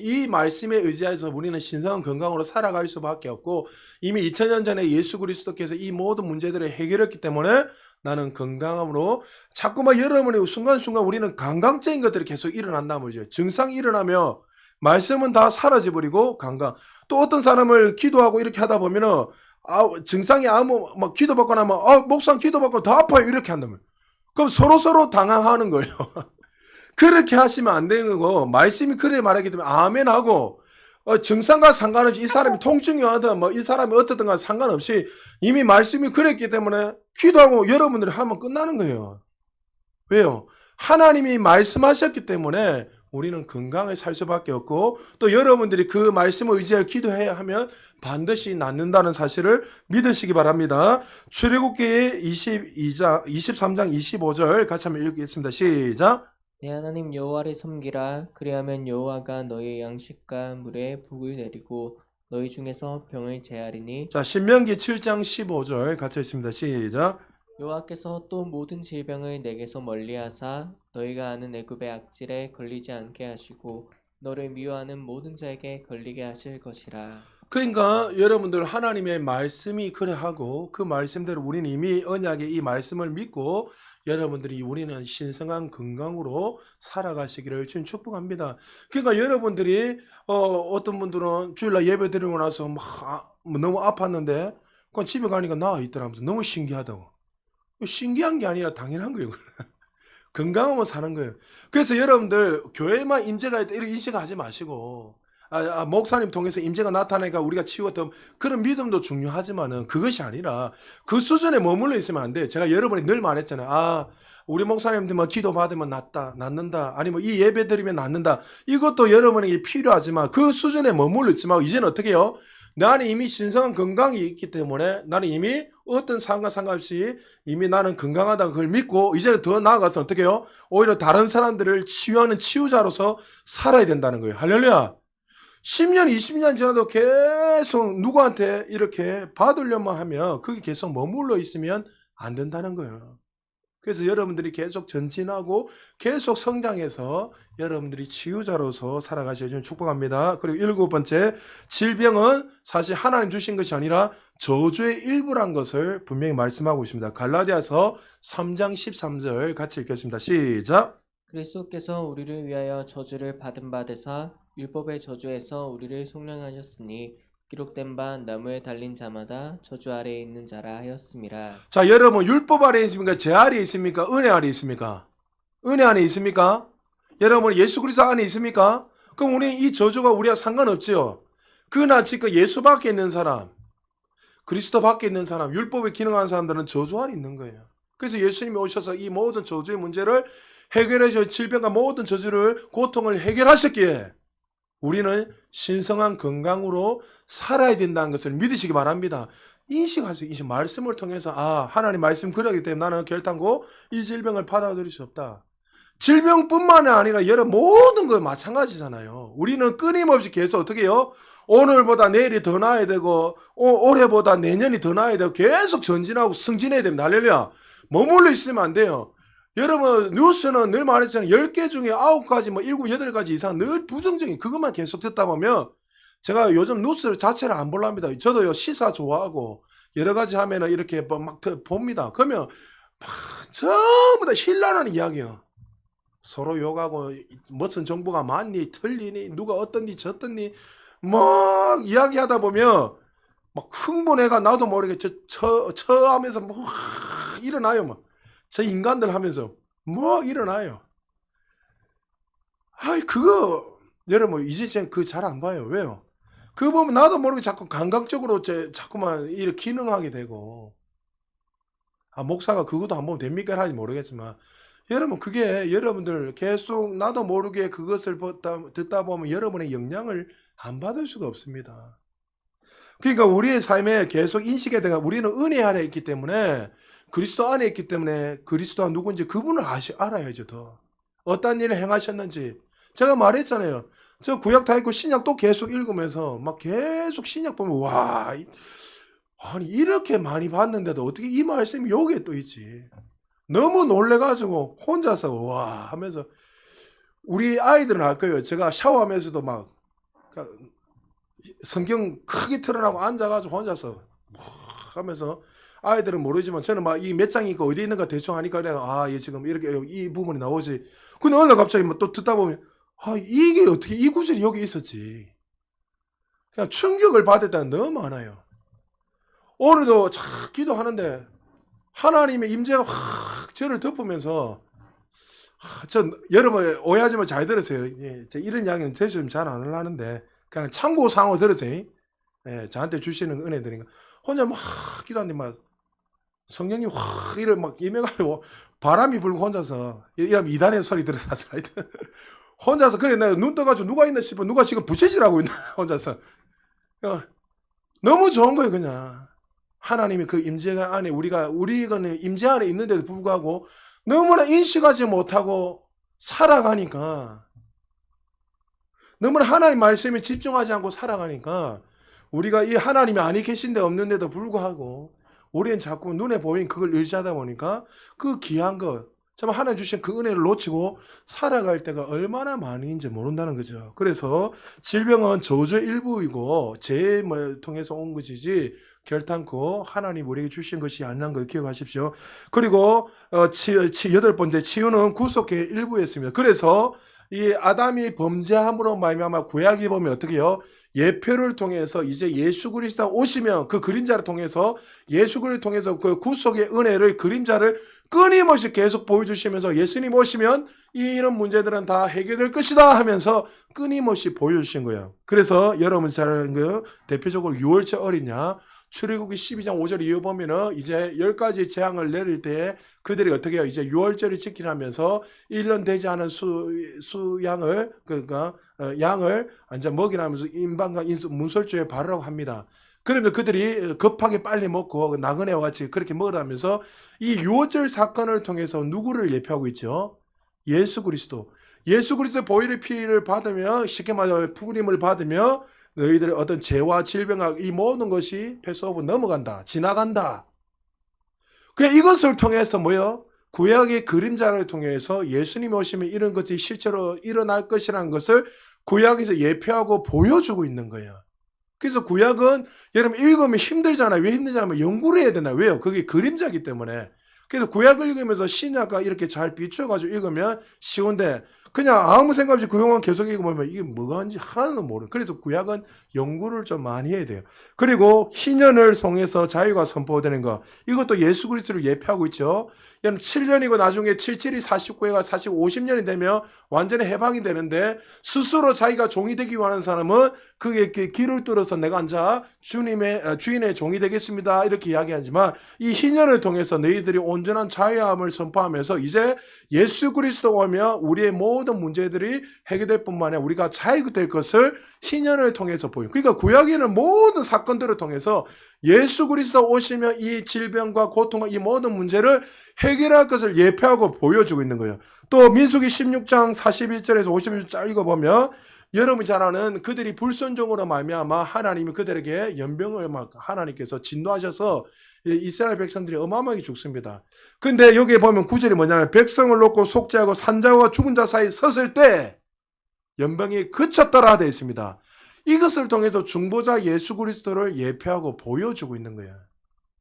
이 말씀에 의지해서 우리는 신성한 건강으로 살아갈 수밖에 없고 이미 2000년 전에 예수 그리스도께서 이 모든 문제들을 해결했기 때문에 나는 건강함으로 자꾸만 여러분의 순간순간 우리는 건강적인 것들이 계속 일어난단 말이죠. 증상이 일어나면 말씀은 다 사라져버리고 건강. 또 어떤 사람을 기도하고 이렇게 하다 보면은 증상이 막 기도받고 나면 목사님 기도받고 더 아파요 이렇게 한다면 그럼 서로 당황하는 거예요. 그렇게 하시면 안 되는 거고 말씀이 그래 말하기 때문에 아멘 하고 증상과 상관없이 이 사람이 통증이 와든 뭐 이 사람이 어떻든 간 상관없이 이미 말씀이 그랬기 때문에 기도하고 여러분들이 하면 끝나는 거예요. 왜요? 하나님이 말씀하셨기 때문에 우리는 건강을 살 수밖에 없고 또 여러분들이 그 말씀을 의지하여 기도해야 하면 반드시 낫는다는 사실을 믿으시기 바랍니다. 출애굽기 23장 25절 같이 한번 읽겠습니다. 시작. 내 하나님 여호와를 섬기라. 그리하면 여호와가 너희의 양식과 물에 복을 내리고 너희 중에서 병을 제하리니. 자, 신명기 7장 15절 같이 읽습니다. 시작. 여호와께서 또 모든 질병을 내게서 멀리하사 너희가 아는 애굽의 악질에 걸리지 않게 하시고 너를 미워하는 모든 자에게 걸리게 하실 것이라. 그러니까 여러분들 하나님의 말씀이 그래 하고 그 말씀대로 우리는 이미 언약의 이 말씀을 믿고 여러분들이 우리는 신성한 건강으로 살아가시기를 주님 축복합니다. 그러니까 여러분들이 어떤 분들은 주일날 예배 드리고 나서 너무 아팠는데 그건 집에 가니까 나아 있더라면서 너무 신기하다고. 신기한 게 아니라 당연한 거예요. 건강하면 사는 거예요. 그래서 여러분들 교회만 임재가 있다 이렇게 인식하지 마시고 목사님 통해서 임재가 나타나니까 우리가 치유가 되면 그런 믿음도 중요하지만은 그것이 아니라 그 수준에 머물러 있으면 안 돼. 제가 여러분이 늘 말했잖아요. 우리 목사님들만 기도 받으면 낫는다. 아니면 이 예배 드리면 낫는다. 이것도 여러분에게 필요하지만 그 수준에 머물러 있지 말고 이제는 어떻게 해요? 나는 이미 신성한 건강이 있기 때문에 나는 이미 어떤 상관없이 이미 나는 건강하다는 걸 믿고 이제는 더 나아가서 어떻게 해요? 오히려 다른 사람들을 치유하는 치유자로서 살아야 된다는 거예요. 할렐루야. 10년, 20년 지나도 계속 누구한테 이렇게 받으려면 하면 그게 계속 머물러 있으면 안 된다는 거예요. 그래서 여러분들이 계속 전진하고 계속 성장해서 여러분들이 치유자로서 살아가셔야 좀 축복합니다. 그리고 7번째, 질병은 사실 하나님 주신 것이 아니라 저주의 일부란 것을 분명히 말씀하고 있습니다. 갈라디아서 3장 13절 같이 읽겠습니다. 시작. 그리스도께서 우리를 위하여 저주를 받은 바 되사 율법의 저주에서 우리를 속량하셨으니 기록된 바 나무에 달린 자마다 저주 아래에 있는 자라 하였음이라. 자, 여러분 율법 아래에 있습니까? 제 아래에 있습니까? 은혜 아래에 있습니까? 은혜 안에 있습니까? 여러분 예수 그리스도 안에 있습니까? 그럼 우리는 이 저주가 우리와 상관없지요. 그러나 지금 예수 밖에 있는 사람, 그리스도 밖에 있는 사람, 율법에 기능하는 사람들은 저주 아래 있는 거예요. 그래서 예수님이 오셔서 이 모든 저주의 문제를 해결해 주셔서 질병과 모든 저주를 고통을 해결하셨기에 우리는 신성한 건강으로 살아야 된다는 것을 믿으시기 바랍니다. 인식하세요. 이 말씀을 통해서 하나님 말씀 그러기 때문에 나는 결단코 이 질병을 받아들일 수 없다. 질병뿐만 아니라 여러 모든 거 마찬가지잖아요. 우리는 끊임없이 계속 어떻게 해요? 오늘보다 내일이 더 나아야 되고 올해보다 내년이 더 나아야 되고 계속 전진하고 승진해야 됩니다. 할렐루야. 머물러 있으면 안 돼요. 여러분 뉴스는 늘 말했잖아요. 10개 중에 9가지 뭐 7, 8가지 이상 늘 부정적인 그것만 계속 듣다 보면 제가 요즘 뉴스 자체를 안 볼랍니다. 저도요 시사 좋아하고 여러 가지 하면은 이렇게 막 봅니다. 그러면 막 전부 다 힐난하는 이야기예요. 서로 욕하고 무슨 정보가 맞니 틀리니 누가 어떻니 저떻니 막 이야기하다 보면 막 흥분해가 나도 모르게 저 하면서 막 일어나요. 막 저 인간들 하면서 막 일어나요. 아이 그거 여러분 이제 그 잘 안 봐요. 왜요? 그거 보면 나도 모르게 자꾸 감각적으로 자꾸만 이렇게 기능하게 되고 목사가 그것도 안 보면 됩니까? 하는지 모르겠지만 여러분 그게 여러분들 계속 나도 모르게 그것을 듣다 보면 여러분의 영향을 안 받을 수가 없습니다. 그러니까 우리의 삶에 계속 인식해야 되가 우리는 은혜 안에 있기 때문에 그리스도 안에 있기 때문에 그리스도가 누군지 그분을 알아야죠. 더 어떤 일을 행하셨는지 제가 말했잖아요. 저 구약 다 있고 신약 또 계속 읽으면서 막 계속 신약 보면 와 아니 이렇게 많이 봤는데도 어떻게 이 말씀이 여기에 또 있지. 너무 놀래가지고 혼자서 와 하면서 우리 아이들은 알 거예요. 제가 샤워하면서도 막 성경 크게 틀어놓고 앉아가지고 혼자서 하면서 아이들은 모르지만 저는 막 이 몇 장이 있고 어디 있는가 대충 하니까 내가 얘 지금 이렇게 이 부분이 나오지. 근데 어느 날 갑자기 뭐 또 듣다 보면 이게 어떻게 이 구절이 여기 있었지. 그냥 충격을 받을 때는 너무 많아요. 오늘도 참 기도하는데 하나님의 임재가 확 저를 덮으면서 여러분 오해하지만 잘 들으세요. 예, 이런 이야기는 제가 좀 잘 안 하려는데 그냥 참고상으로 들으세요. 예, 저한테 주시는 은혜들인가. 혼자 막 기도하는데 막 성령님 확 이래 막 임해가지고 바람이 불고 혼자서 이러면 이단의 소리 들어서 혼자서 그래 내가 눈 떠가지고 누가 있나 싶어 누가 지금 부채질하고 있나 혼자서 너무 좋은 거예요. 그냥 하나님이 그 임재가 안에 우리가는 임재 안에 있는데도 불구하고 너무나 인식하지 못하고 살아가니까 너무나 하나님 말씀에 집중하지 않고 살아가니까 우리가 이 하나님이 아니 계신데 없는데도 불구하고 우리는 자꾸 눈에 보이는 그걸 의지하다 보니까 그 귀한 것 참 하나님 주신 그 은혜를 놓치고 살아갈 때가 얼마나 많은지 모른다는 거죠. 그래서 질병은 저주의 일부이고 죄를 통해서 온 것이지 결탄코 하나님 우리에게 주신 것이 아니라는 걸 기억하십시오. 그리고 8번째 치유는 구속의 일부였습니다. 그래서 이 아담이 범죄함으로 말미암아 구약이 보면 어떻게 해요? 예표를 통해서 이제 예수 그리스도가 오시면 그 그림자를 통해서 예수 그리스도를 통해서 그 구속의 은혜를 그림자를 끊임없이 계속 보여주시면서 예수님 오시면 이런 문제들은 다 해결될 것이다 하면서 끊임없이 보여주신 거예요. 그래서 여러분 잘 아는 거 대표적으로 유월절 어린양 출애굽기 12장 5절 이후 보면은 이제 10가지 재앙을 내릴 때 그들이 어떻게 해요? 이제 유월절을 지키라면서 1년 되지 않은 수양을 그러니까 양을 이제 먹이라면서 인방과 인수 문설주에 바르라고 합니다. 그러면 그들이 급하게 빨리 먹고 나그네와 같이 그렇게 먹으라면서 이 유월절 사건을 통해서 누구를 예표하고 있죠? 예수 그리스도. 예수 그리스도의 보혈의 피를 받으며 쉽게 말하면 부임을 받으며 너희들의 어떤 죄와 질병과 이 모든 것이 패스오브 넘어간다. 지나간다. 이것을 통해서 뭐요? 구약의 그림자를 통해서 예수님이 오시면 이런 것이 실제로 일어날 것이라는 것을 구약에서 예표하고 보여주고 있는 거예요. 그래서 구약은 여러분 읽으면 힘들잖아요. 왜 힘들냐면 연구를 해야 되나? 왜요? 그게 그림자이기 때문에. 그래서 구약을 읽으면서 신약과 이렇게 잘 비춰가지고 읽으면 쉬운데 그냥 아무 생각 없이 구약만 계속 읽으면 이게 뭐가 하는지 하나도 모르는. 그래서 구약은 연구를 좀 많이 해야 돼요. 그리고 희년을 통해서 자유가 선포되는 거. 이것도 예수 그리스도를 예표하고 있죠. 여러분 7년이고 나중에 77이 49회가 50년이 되면 완전히 해방이 되는데 스스로 자기가 종이 되기 원하는 사람은 그게 길을 뚫어서 내가 앉아 주인의 종이 되겠습니다. 이렇게 이야기하지만 이 희년을 통해서 너희들이 온전한 자유함을 선포하면서 이제 예수 그리스도 오면 우리의 모든 모든 문제들이 해결될 뿐만 아니라 우리가 자유될 것을 희년을 통해서 보여요. 그러니까 구약에는 모든 사건들을 통해서 예수 그리스도 오시면 이 질병과 고통과 이 모든 문제를 해결할 것을 예표하고 보여주고 있는 거예요. 또 민수기 16장 41절에서 51절 읽어보면 여러분이 잘 아는 그들이 불순종으로 말미암아 하나님이 그들에게 연병을 막 하나님께서 진노하셔서 이스라엘 백성들이 어마어마하게 죽습니다. 근데 여기에 보면 구절이 뭐냐면 백성을 놓고 속죄하고 산자와 죽은 자 사이 섰을 때 연병이 그쳤더라 되어 있습니다. 이것을 통해서 중보자 예수 그리스도를 예표하고 보여주고 있는 거예요.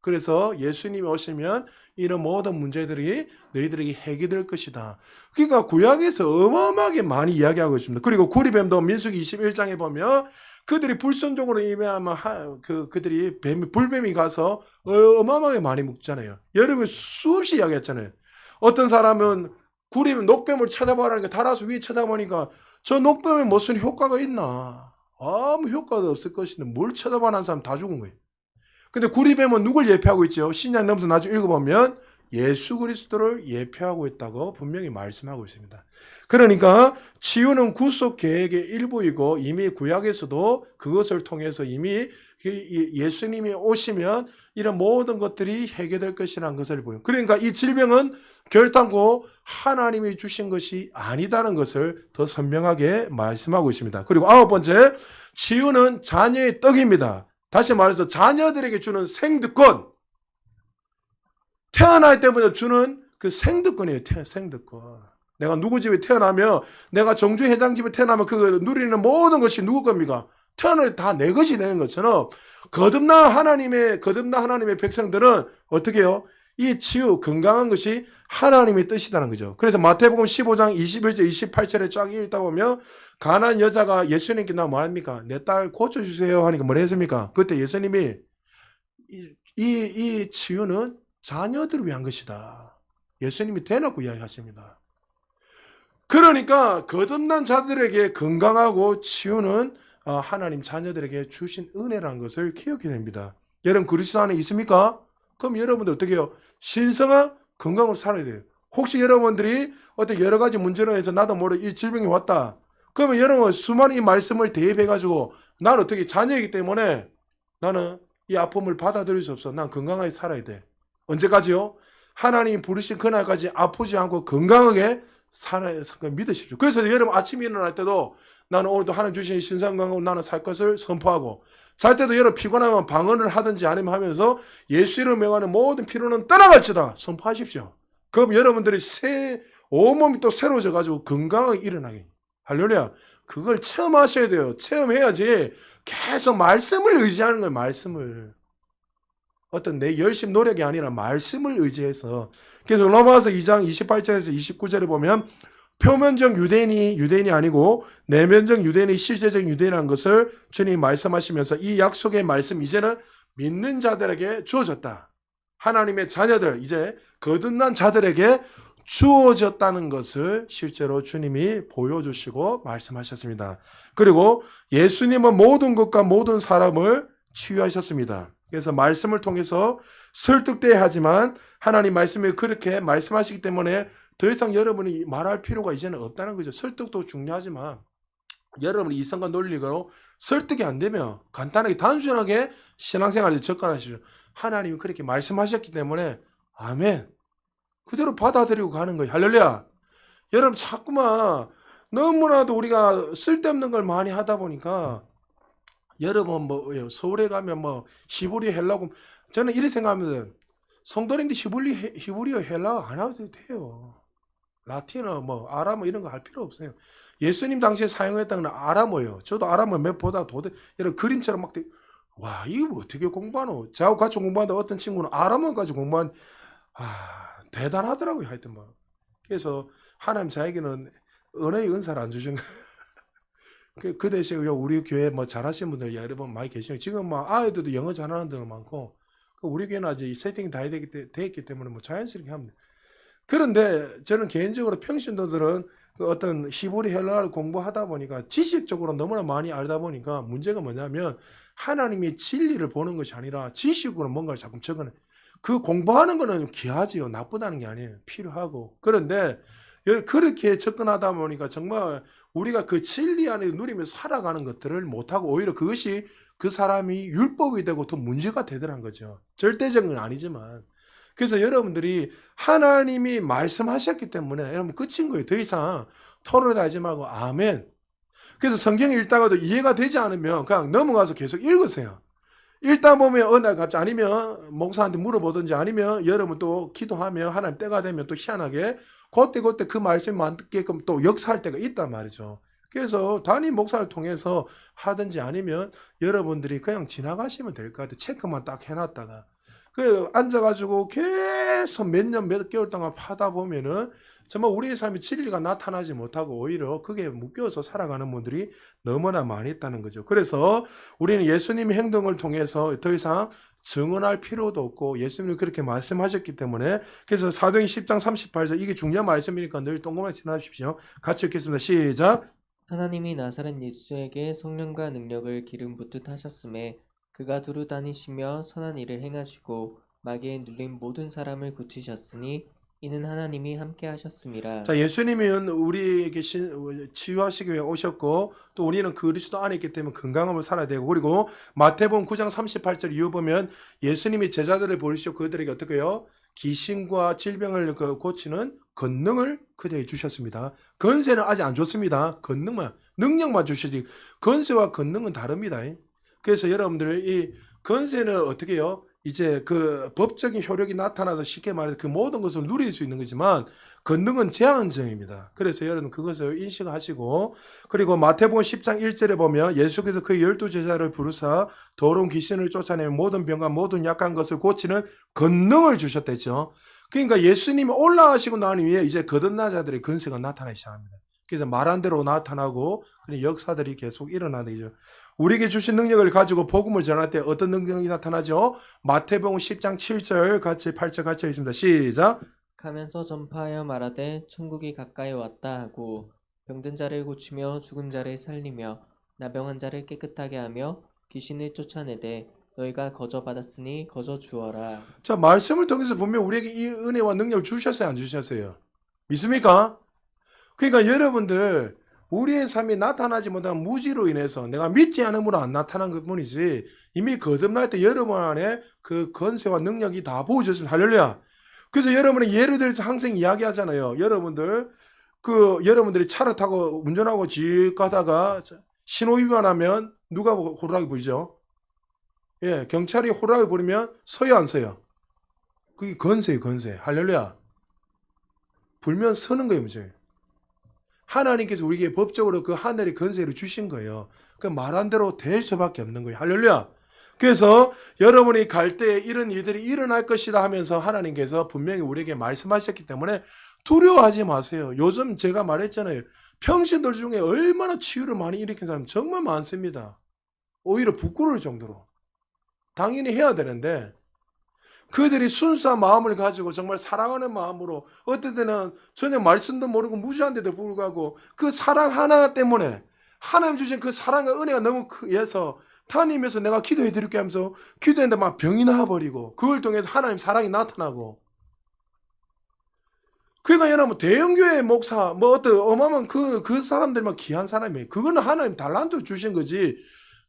그래서 예수님이 오시면 이런 모든 문제들이 너희들에게 해결될 것이다. 그러니까 구약에서 어마어마하게 많이 이야기하고 있습니다. 그리고 구리뱀도 민수기 21장에 보면 그들이 불순종으로 임하면 그들이 불뱀이 가서 어마어마하게 많이 먹잖아요. 여러분 수없이 이야기했잖아요. 어떤 사람은 구리뱀 녹뱀을 쳐다보라니까 달아서 위에 쳐다보니까 저 녹뱀에 무슨 효과가 있나? 아무 효과도 없을 것인데 뭘 쳐다보는 사람 다 죽은 거예요. 근데 구리뱀은 누굴 예표하고 있죠? 신약 넘어서 나중에 읽어보면 예수 그리스도를 예표하고 있다고 분명히 말씀하고 있습니다. 그러니까 치유는 구속 계획의 일부이고 이미 구약에서도 그것을 통해서 이미 예수님이 오시면 이런 모든 것들이 해결될 것이라는 것을 보여요. 그러니까 이 질병은 결단코 하나님이 주신 것이 아니다는 것을 더 선명하게 말씀하고 있습니다. 그리고 9번째, 치유는 자녀의 떡입니다. 다시 말해서 자녀들에게 주는 생득권, 태어날 때부터 주는 그 생득권이에요. 생득권. 내가 누구 집에 태어나면, 내가 정주 회장 집에 태어나면 그 누리는 모든 것이 누구 겁니까? 태어날 다 내 것이 되는 것처럼 거듭난 하나님의 백성들은 어떻게 해요? 이 치유, 건강한 것이 하나님의 뜻이라는 거죠. 그래서 마태복음 15장 21절 28절에 쫙 읽다 보면 가난한 여자가 예수님께 나 뭐합니까? 내 딸 고쳐주세요 하니까 뭐라 했습니까? 그때 예수님이 이 치유는 자녀들을 위한 것이다. 예수님이 대놓고 이야기하십니다. 그러니까 거듭난 자들에게 건강하고 치유는 하나님 자녀들에게 주신 은혜라는 것을 기억해야 됩니다. 여러분 그리스도 안에 있습니까? 그럼 여러분들 어떻게 해요? 신성한 건강으로 살아야 돼요. 혹시 여러분들이 어떤 여러 가지 문제로 해서 나도 모르게 이 질병이 왔다. 그러면 여러분 수많은 이 말씀을 대입해가지고 나는 어떻게 자녀이기 때문에 나는 이 아픔을 받아들일 수 없어. 난 건강하게 살아야 돼. 언제까지요? 하나님이 부르신 그날까지 아프지 않고 건강하게 살아야 믿으십시오. 그래서 여러분 아침에 일어날 때도 나는 오늘도 하나님 주신 신성 건강으로 나는 살 것을 선포하고 잘 때도 여러분 피곤하면 방언을 하든지 아니면 하면서 예수 이름을 명하는 모든 피로는 떠나갈지다 선포하십시오. 그럼 여러분들이 온몸이 또 새로워져 가지고 건강하게 일어나게. 할렐루야. 그걸 체험하셔야 돼요. 체험해야지 계속 말씀을 의지하는 거예요. 말씀을. 어떤 내 열심 노력이 아니라 말씀을 의지해서. 그래서 로마서 2장 28절에서 29절에 보면 표면적 유대인이 아니고 내면적 유대인이 실제적 유대인이라는 것을 주님이 말씀하시면서 이 약속의 말씀 이제는 믿는 자들에게 주어졌다. 하나님의 자녀들 이제 거듭난 자들에게 주어졌다는 것을 실제로 주님이 보여주시고 말씀하셨습니다. 그리고 예수님은 모든 것과 모든 사람을 치유하셨습니다. 그래서 말씀을 통해서 설득돼야 하지만 하나님 말씀이 그렇게 말씀하시기 때문에 더 이상 여러분이 말할 필요가 이제는 없다는 거죠. 설득도 중요하지만 여러분이 이성과 논리로 설득이 안 되면 간단하게 단순하게 신앙생활에 접근하시죠. 하나님이 그렇게 말씀하셨기 때문에 아멘. 그대로 받아들이고 가는 거예요. 할렐루야. 여러분 자꾸만 너무나도 우리가 쓸데없는 걸 많이 하다 보니까 여러분 뭐 서울에 가면 뭐 히브리어 헬라고 저는 이렇게 생각합니다. 성도님들 히브리어 헬라어 안 하셔도 돼요. 라틴어 뭐 아람어 이런 거 할 필요 없어요. 예수님 당시에 사용했던 건 아람어예요. 저도 아람어 몇 보다 도대 이런 그림처럼 막 와 이거 어떻게 공부하노? 저하고 같이 공부하는데 어떤 친구는 아람어까지 공부한 대단하더라고요. 하여튼 뭐 그래서 하나님 저에게는 은혜의 은사를 안 주신 그 대신에 우리 교회 뭐 잘하시는 분들 여러 분 많이 계시고 지금 뭐 아이들도 영어 잘하는 분들 많고 우리 교회는 아직 세팅이 다 되었기 때문에 뭐 자연스럽게 합니다. 그런데 저는 개인적으로 평신도들은 그 어떤 히브리 헬라어를 공부하다 보니까 지식적으로 너무나 많이 알다 보니까 문제가 뭐냐면 하나님의 진리를 보는 것이 아니라 지식으로 뭔가를 자꾸 적어내. 그 공부하는 거는 귀하지요. 나쁘다는 게 아니에요. 필요하고. 그런데 그렇게 접근하다 보니까 정말 우리가 그 진리 안에 누리면서 살아가는 것들을 못하고 오히려 그것이 그 사람이 율법이 되고 더 문제가 되더란 거죠. 절대적인 건 아니지만. 그래서 여러분들이 하나님이 말씀하셨기 때문에 여러분 끝인 거예요. 더 이상 토론하지 말고 아멘. 그래서 성경 읽다가도 이해가 되지 않으면 그냥 넘어가서 계속 읽으세요. 읽다 보면 어느 날 갑자기 아니면 목사한테 물어보든지 아니면 여러분 또 기도하면 하나님 때가 되면 또 희한하게 그때 그 말씀이 맞게끔 또 역사할 때가 있단 말이죠. 그래서 담임 목사를 통해서 하든지 아니면 여러분들이 그냥 지나가시면 될 것 같아요. 체크만 딱 해놨다가. 그 앉아가지고 계속 몇 년, 몇 개월 동안 파다 보면은 정말 우리의 삶이 진리가 나타나지 못하고 오히려 그게 묶여서 살아가는 분들이 너무나 많이 있다는 거죠. 그래서 우리는 예수님의 행동을 통해서 더 이상 증언할 필요도 없고 예수님이 그렇게 말씀하셨기 때문에 그래서 사도행 10장 38절 이게 중요한 말씀이니까 늘 동그랗게 지나십시오. 같이 읽겠습니다. 시작. 하나님이 나사렛 예수에게 성령과 능력을 기름 붓듯 하셨음에 그가 두루 다니시며 선한 일을 행하시고 마귀에 눌린 모든 사람을 고치셨으니 이는 하나님이 함께 하셨음이라. 자, 예수님은 우리에게 치유하시기 위해 오셨고 또 우리는 그리스도 안에 있기 때문에 건강함을 살아야 되고 그리고 마태복음 9장 38절 이후 보면 예수님이 제자들을 보내시고 그들에게 어떻게 해요? 귀신과 질병을 고치는 권능을 그들에게 주셨습니다. 건세는 아직 안 줬습니다. 권능만, 능력만 주시지 건세와 권능은 다릅니다. 그래서 여러분들 이 건세는 어떻게 해요? 이제 그 법적인 효력이 나타나서 쉽게 말해서 그 모든 것을 누릴 수 있는 거지만 권능은 제한적입니다. 그래서 여러분 그것을 인식하시고 그리고 마태복음 10장 1절에 보면 예수께서 그 12제자를 부르사 더러운 귀신을 쫓아내며 모든 병과 모든 약한 것을 고치는 권능을 주셨댔죠. 그러니까 예수님이 올라가시고 난 후에 이제 거듭난 자들의 권세가 나타나기 시작합니다. 그래서 말한 대로 나타나고 그런 역사들이 계속 일어나는 거죠. 우리에게 주신 능력을 가지고 복음을 전할 때 어떤 능력이 나타나죠? 마태복음 10장 7절 같이 8절 같이 있습니다. 시작. 가면서 전파하여 말하되 천국이 가까이 왔다 하고 병든 자를 고치며 죽은 자를 살리며 나병한 자를 깨끗하게 하며 귀신을 쫓아내되 너희가 거저 받았으니 거저 주어라. 자, 말씀을 통해서 분명 우리에게 이 은혜와 능력을 주셨어요, 안 주셨어요? 믿습니까? 그러니까 여러분들 우리의 삶이 나타나지 못한 무지로 인해서 내가 믿지 않음으로 안 나타난 것뿐이지 이미 거듭날 때 여러분 안에 그 권세와 능력이 다 부어졌습니다. 할렐루야. 그래서 여러분이 예를 들어서 항상 이야기하잖아요. 여러분들이 차를 타고 운전하고 집 가다가 신호 위반하면 누가 호루라기 부리죠? 예, 경찰이 호루라기 부리면 서요 안 서요? 그게 권세예요, 권세. 할렐루야. 불면 서는 거예요, 문제. 하나님께서 우리에게 법적으로 그 하늘의 권세를 주신 거예요. 그 말한 대로 될 수밖에 없는 거예요. 할렐루야. 그래서 여러분이 갈 때 이런 일들이 일어날 것이다 하면서 하나님께서 분명히 우리에게 말씀하셨기 때문에 두려워하지 마세요. 요즘 제가 말했잖아요. 평신들 중에 얼마나 치유를 많이 일으킨 사람 정말 많습니다. 오히려 부끄러울 정도로. 당연히 해야 되는데 그들이 순수한 마음을 가지고 정말 사랑하는 마음으로 어떨 때는 전혀 말씀도 모르고 무지한데도 불구하고 그 사랑 하나 때문에 하나님 주신 그 사랑과 은혜가 너무 크해서 하나님에서 내가 기도해 드릴게 하면서 기도했는데 막 병이 나와버리고 그걸 통해서 하나님 사랑이 나타나고 그러니까 여러분 대형교회 목사 뭐 어떤 어마어마한 그 사람들만 귀한 사람이에요. 그거는 하나님 달란트 주신 거지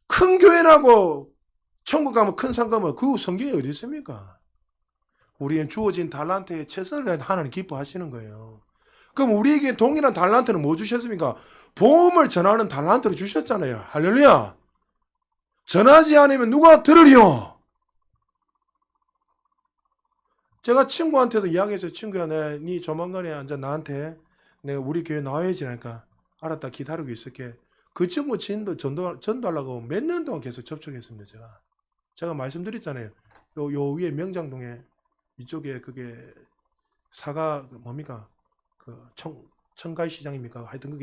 큰 교회라고 천국 가면 큰 상가면 그 성경이 어디 있습니까? 우리는 주어진 달란트에 최선을 다해 하나님 기뻐하시는 거예요. 그럼 우리에게 동일한 달란트는 뭐 주셨습니까? 복음을 전하는 달란트를 주셨잖아요. 할렐루야. 전하지 않으면 누가 들으리요? 제가 친구한테도 이야기했어요. 친구야, 네 조만간에 앉아 나한테 내가 우리 교회 나와야지 하니까 알았다 기다리고 있을게. 그 친구 전도하려고 몇 년 동안 계속 접촉했습니다. 제가 말씀드렸잖아요. 요 위에 명장동에 이쪽에 그게 사과 뭡니까? 그 청갈 시장입니까? 하여튼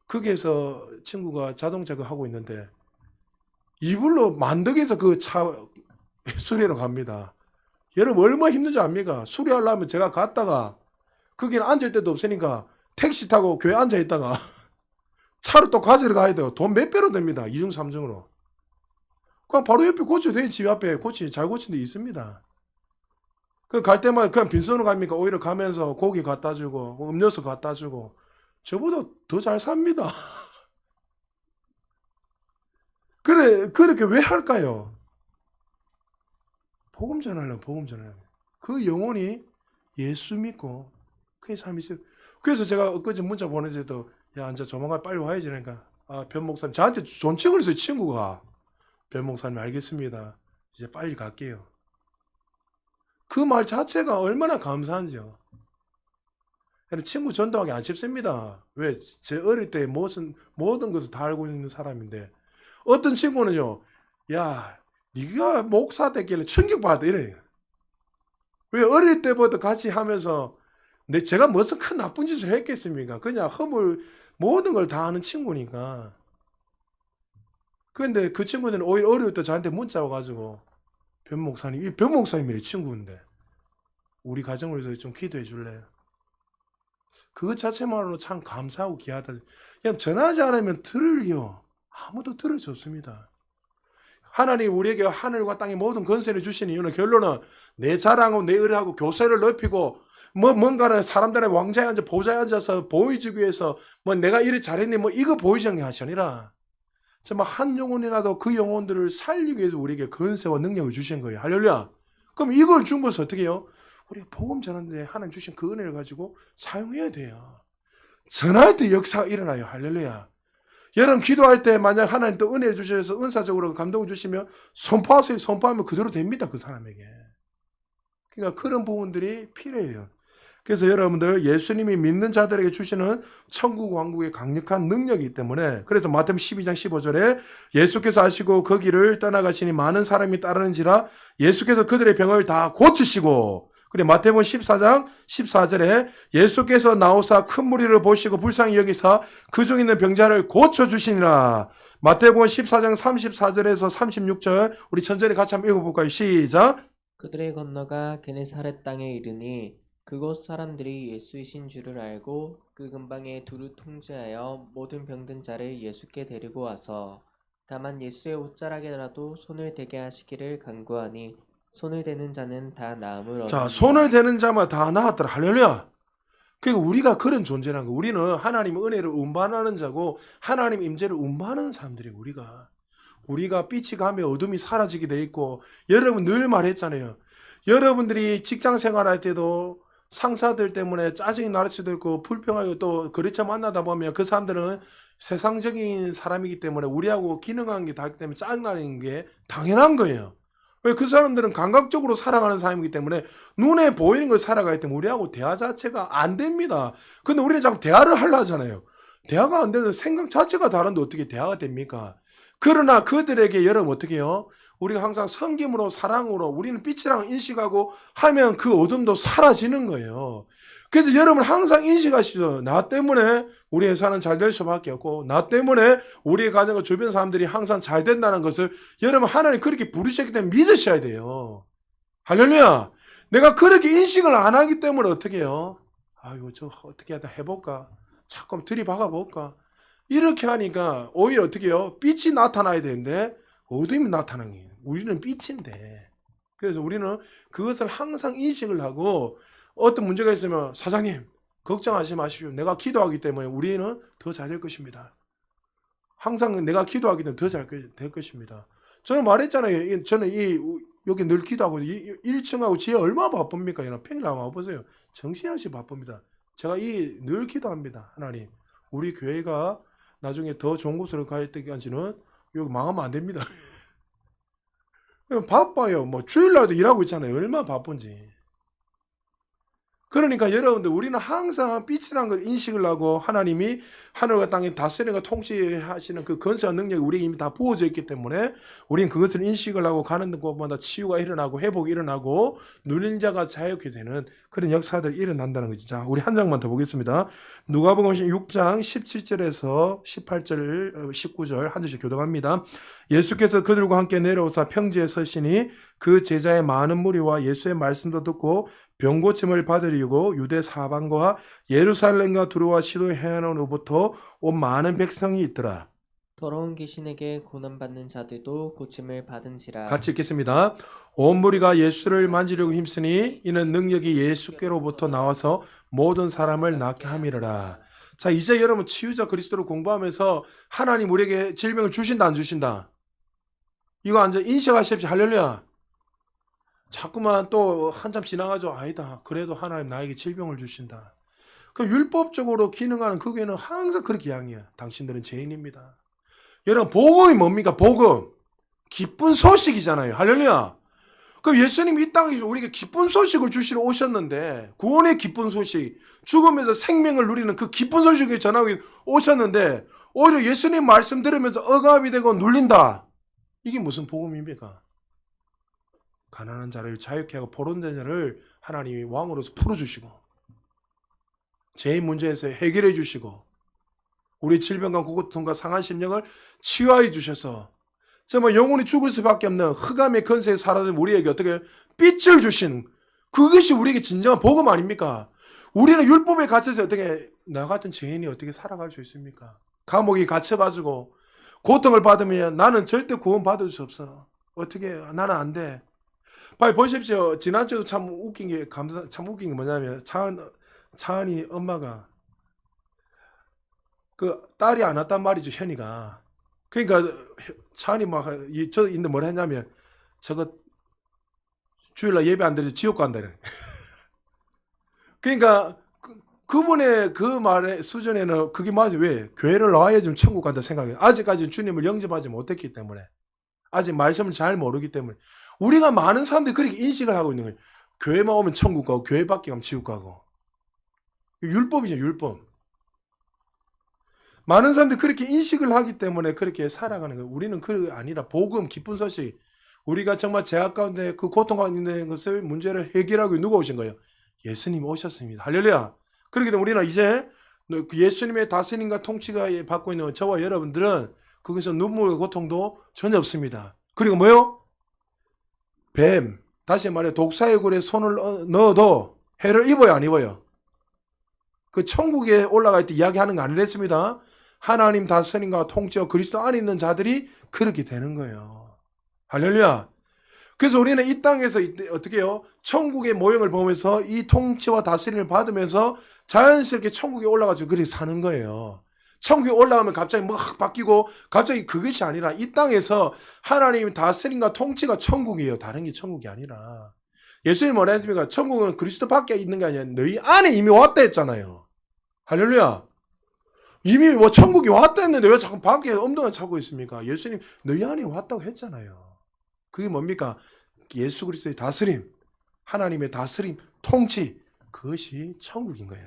거기에서 친구가 자동차 하고 있는데 이불로 만덕에서 그 차 수리하러 갑니다. 여러분 얼마나 힘든지 압니까? 수리하려면 제가 갔다가 거기는 앉을 데도 없으니까 택시 타고 교회 앉아 있다가 차를 또 가지러 가야 돼요. 돈 몇 배로 됩니다. 2중 3중으로. 그냥 바로 옆에 고쳐도 돼요. 집 앞에 잘 고친 데 있습니다. 그 갈 때마다 그냥 빈손으로 갑니까? 오히려 가면서 고기 갖다 주고 음료수 갖다 주고 저보다 더 잘 삽니다. 그래 그렇게 왜 할까요? 복음 전하려고 복음 전하려고. 그 영혼이 예수 믿고 그의 삶이 있어요. 그래서 제가 엊그제 문자 보내서 야 이제 조만간 빨리 와야지 그러니까 변 목사님 저한테 존칭을 했어요. 친구가 변 목사님 알겠습니다. 이제 빨리 갈게요. 그 말 자체가 얼마나 감사한지요. 친구 전도하기 안 쉽습니다. 왜? 제 어릴 때 모든 것을 다 알고 있는 사람인데 어떤 친구는요. 야 네가 목사 됐길래 충격받아 이래요. 왜 어릴 때부터 같이 하면서 제가 무슨 큰 나쁜 짓을 했겠습니까? 그냥 허물 모든 걸 다 아는 친구니까. 그런데 그 친구들은 오히려 어릴 때 저한테 문자 와가지고 변 목사님, 이 변 목사님이 친구인데 우리 가정을 위해서 좀 기도해 줄래요? 그것 자체만으로 참 감사하고 귀하다. 그냥 전하지 않으면 들을요. 아무도 들어줬습니다. 하나님 우리에게 하늘과 땅의 모든 권세를 주신 이유는 결론은 내 자랑하고 내 의뢰하고 교세를 넓히고 뭔가는 사람들의 왕자에 앉아 보좌에 앉아서 보여주기 위해서 내가 이리 잘했니 이거 보이지 않게 하시니라. 정말 한 영혼이라도 그 영혼들을 살리기 위해서 우리에게 권세와 능력을 주신 거예요. 할렐루야. 그럼 이걸 준 것은 어떻게 해요? 우리가 복음 전하는데 하나님 주신 그 은혜를 가지고 사용해야 돼요. 전할 때 역사가 일어나요. 할렐루야. 여러분 기도할 때 만약 하나님 또 은혜를 주셔서 은사적으로 감동을 주시면 선포하세요. 선포하면 그대로 됩니다. 그 사람에게. 그러니까 그런 부분들이 필요해요. 그래서 여러분들 예수님이 믿는 자들에게 주시는 천국 왕국의 강력한 능력이기 때문에 그래서 마태복음 12장 15절에 예수께서 하시고 그 길을 떠나가시니 많은 사람이 따르는지라 예수께서 그들의 병을 다 고치시고 그래 마태복음 14장 14절에 예수께서 나오사 큰 무리를 보시고 불쌍히 여기사 그 중에 있는 병자를 고쳐주시니라. 마태복음 14장 34절에서 36절 우리 천천히 같이 한번 읽어볼까요? 시작. 그들의 건너가 게네사렛 땅에 이르니 그곳 사람들이 예수이신 줄을 알고 그 근방에 두루 통제하여 모든 병든 자를 예수께 데리고 와서 다만 예수의 옷자락에라도 손을 대게 하시기를 간구하니 손을 대는 자는 다 나음을 자, 얻으니라. 손을 대는 자마다 다 나았더라. 할렐루야. 그러니까 우리가 그런 존재라는 거. 우리는 하나님의 은혜를 운반하는 자고 하나님 임재를 운반하는 사람들이에요. 우리가 빛이 가면 어둠이 사라지게 돼 있고 여러분 늘 말했잖아요. 여러분들이 직장 생활할 때도 상사들 때문에 짜증이 날 수도 있고 불평하고 또 거래처 만나다 보면 그 사람들은 세상적인 사람이기 때문에 우리하고 기능하는 게 다르기 때문에 짜증나는 게 당연한 거예요. 왜? 그 사람들은 감각적으로 살아가는 사람이기 때문에 눈에 보이는 걸 살아가기 때문에 우리하고 대화 자체가 안 됩니다. 근데 우리는 자꾸 대화를 하려 하잖아요. 대화가 안 돼서 생각 자체가 다른데 어떻게 대화가 됩니까? 그러나 그들에게 여러분 어떻게 해요? 우리가 항상 섬김으로 사랑으로 우리는 빛이랑 인식하고 하면 그 어둠도 사라지는 거예요. 그래서 여러분 항상 인식하시죠. 나 때문에 우리 회사는 잘 될 수밖에 없고 나 때문에 우리의 가정과 주변 사람들이 항상 잘 된다는 것을 여러분 하나님 그렇게 부르셨기 때문에 믿으셔야 돼요. 할렐루야. 내가 그렇게 인식을 안 하기 때문에 어떻게 해요? 아이고 저 어떻게 하다 해볼까? 자꾸 들이박아 볼까? 이렇게 하니까 오히려 어떻게 해요? 빛이 나타나야 되는데 어둠이 나타나는 거예요. 우리는 빛인데. 그래서 우리는 그것을 항상 인식을 하고 어떤 문제가 있으면 사장님 걱정하지 마십시오. 내가 기도하기 때문에 우리는 더 잘 될 것입니다. 항상 내가 기도하기 때문에 더 잘 될 것입니다. 저는 말했잖아요. 저는 여기 늘 기도하고 1층하고 지하 얼마나 바쁩니까? 여러분 평일 한번 와보세요. 정신없이 바쁩니다. 제가 늘 기도합니다. 하나님 우리 교회가 나중에 더 좋은 곳으로 갈 때까지는 여기 망하면 안 됩니다. 바빠요. 뭐 주일날도 일하고 있잖아요. 얼마나 바쁜지. 그러니까 여러분들 우리는 항상 빛이라는 걸 인식을 하고 하나님이 하늘과 땅에 다스리고 통치하시는 그 건설한 능력이 우리에게 이미 다 부어져 있기 때문에 우리는 그것을 인식을 하고 가는 곳마다 치유가 일어나고 회복이 일어나고 눌린 자가 자유케 되는 그런 역사들이 일어난다는 거죠. 자, 우리 한 장만 더 보겠습니다. 누가복음 6장 17절에서 18절 19절 한 절씩 교독합니다. 예수께서 그들과 함께 내려오사 평지에 서시니 그 제자의 많은 무리와 예수의 말씀도 듣고 병고침을 받으려고 유대 사방과 예루살렘과 두루와 시돈 해안으로부터 온 많은 백성이 있더라. 더러운 귀신에게 고난받는 자들도 고침을 받은지라. 같이 읽겠습니다. 온 무리가 예수를 만지려고 힘쓰니 이는 능력이 예수께로부터 나와서 모든 사람을 낫게 함이라. 자, 이제 여러분 치유자 그리스도를 공부하면서 하나님 우리에게 질병을 주신다 안 주신다? 이거 완전 인식하십시오. 할렐루야. 자꾸만 또 한참 지나가죠. 아니다. 그래도 하나님 나에게 질병을 주신다. 그 율법적으로 기능하는 그 교회는 항상 그렇게 이야기해요. 당신들은 죄인입니다. 여러분 복음이 뭡니까? 복음. 기쁜 소식이잖아요. 할렐루야. 그럼 예수님이 이 땅에 우리에게 기쁜 소식을 주시러 오셨는데 구원의 기쁜 소식, 죽으면서 생명을 누리는 그 기쁜 소식을 전하고 오셨는데 오히려 예수님 말씀 들으면서 억압이 되고 눌린다. 이게 무슨 복음입니까? 가난한 자를 자유케 하고 포로된 자를 하나님이 왕으로서 풀어주시고 죄의 문제에서 해결해 주시고 우리 질병과 고통과 상한 심령을 치유하여 주셔서 정말 영혼이 죽을 수밖에 없는 흑암의 건세에 사라진 우리에게 어떻게 빛을 주신 그것이 우리에게 진정한 복음 아닙니까? 우리는 율법에 갇혀서 어떻게 나 같은 죄인이 어떻게 살아갈 수 있습니까? 감옥에 갇혀가지고 고통을 받으면 나는 절대 구원 받을 수 없어. 어떻게 나는 안 돼. 빨리 보십시오. 지난주도 참 웃긴 게 참 웃긴 게 뭐냐면 차은이 엄마가 그 딸이 안 왔단 말이죠. 현이가. 그러니까 차은이 저 있는데 뭘 했냐면 저거 주일날 예배 안 드려서 지옥 간다. 그러니까 그분의 그 말의 수준에는 그게 맞아. 왜? 교회를 나와야 좀 천국 간다 생각해요. 아직까지 주님을 영접하지 못했기 때문에. 아직 말씀을 잘 모르기 때문에. 우리가 많은 사람들이 그렇게 인식을 하고 있는 거예요. 교회만 오면 천국 가고 교회 밖에 가면 지옥 가고. 율법이죠. 율법. 많은 사람들이 그렇게 인식을 하기 때문에 그렇게 살아가는 거예요. 우리는 그게 아니라 복음, 기쁜 소식. 우리가 정말 죄악 가운데 그 고통 가운데 있는 것을 문제를 해결하고 누가 오신 거예요? 예수님이 오셨습니다. 할렐루야. 그렇기 때문에 우리는 이제 그 예수님의 다스림과 통치가 받고 있는 저와 여러분들은 거기서 눈물과 고통도 전혀 없습니다. 그리고 뭐요? 뱀, 다시 말해 독사의 굴에 손을 넣어도 해를 입어요, 안 입어요? 그 천국에 올라갈 때 이야기하는 거 아니랬습니다. 하나님 다스림과 통치와 그리스도 안에 있는 자들이 그렇게 되는 거예요. 할렐루야. 그래서 우리는 이 땅에서 어떻게 해요? 천국의 모형을 보면서 이 통치와 다스림을 받으면서 자연스럽게 천국에 올라가서 그렇게 사는 거예요. 천국에 올라가면 갑자기 막 바뀌고 갑자기 그것이 아니라 이 땅에서 하나님의 다스림과 통치가 천국이에요. 다른 게 천국이 아니라. 예수님 뭐라 했습니까? 천국은 그리스도 밖에 있는 게 아니라 너희 안에 이미 왔다 했잖아요. 할렐루야. 이미 뭐 천국이 왔다 했는데 왜 자꾸 밖에 엉덩이 차고 있습니까? 예수님 너희 안에 왔다고 했잖아요. 그게 뭡니까? 예수 그리스도의 다스림, 하나님의 다스림, 통치, 그것이 천국인 거야.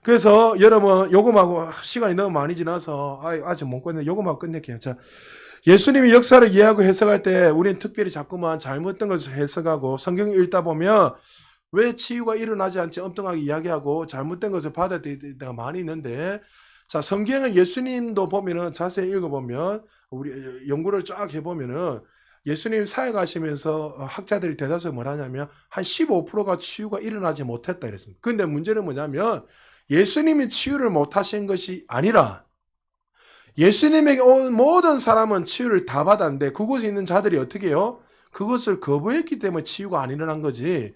그래서 여러분 요금하고 시간이 너무 많이 지나서 아직 못 끝내. 요금하고 끝낼게요. 자, 예수님이 역사를 이해하고 해석할 때 우리는 특별히 자꾸만 잘못된 것을 해석하고 성경을 읽다 보면 왜 치유가 일어나지 않지 엉뚱하게 이야기하고 잘못된 것을 받아들일 때가 많이 있는데 자, 성경은 예수님도 보면은 자세히 읽어보면 우리 연구를 쫙 해보면은 예수님 사역하시면서 학자들이 대다수 뭐라냐면 한 15%가 치유가 일어나지 못했다 이랬습니다. 근데 문제는 뭐냐면 예수님이 치유를 못하신 것이 아니라 예수님에게 온 모든 사람은 치유를 다 받았는데 그곳에 있는 자들이 어떻게 해요? 그것을 거부했기 때문에 치유가 안 일어난 거지.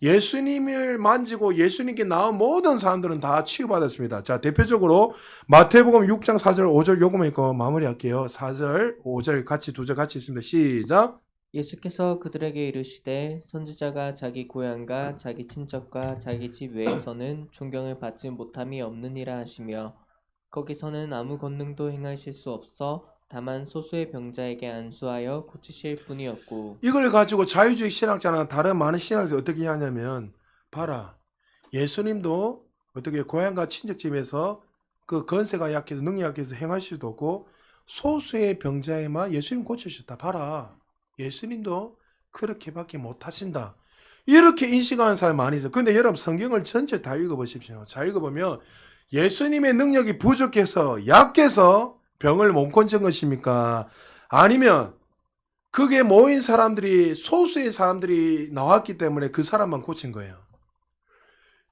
예수님을 만지고 예수님께 나온 모든 사람들은 다 치유받았습니다. 자, 대표적으로 마태복음 6장 4절 5절 요거만 읽고 마무리할게요. 4절 5절 같이 두 절 같이 있습니다. 시작. 예수께서 그들에게 이르시되 선지자가 자기 고향과 자기 친척과 자기 집 외에서는 존경을 받지 못함이 없느니라 하시며 거기서는 아무 권능도 행하실 수 없어 다만 소수의 병자에게 안수하여 고치실 뿐이었고. 이걸 가지고 자유주의 신학자나 다른 많은 신학자들이 어떻게 하냐면 봐라. 예수님도 어떻게 고향과 친척집에서 그 건세가 약해서 능력이 약해서 행할 수도 없고 소수의 병자에만 예수님 고치셨다. 봐라. 예수님도 그렇게밖에 못하신다. 이렇게 인식하는 사람이 많이 있어요. 근데 여러분 성경을 전체 다 읽어보십시오. 잘 읽어보면 예수님의 능력이 부족해서 약해서 병을 못 고친 것입니까? 아니면 그게 모인 사람들이 소수의 사람들이 나왔기 때문에 그 사람만 고친 거예요.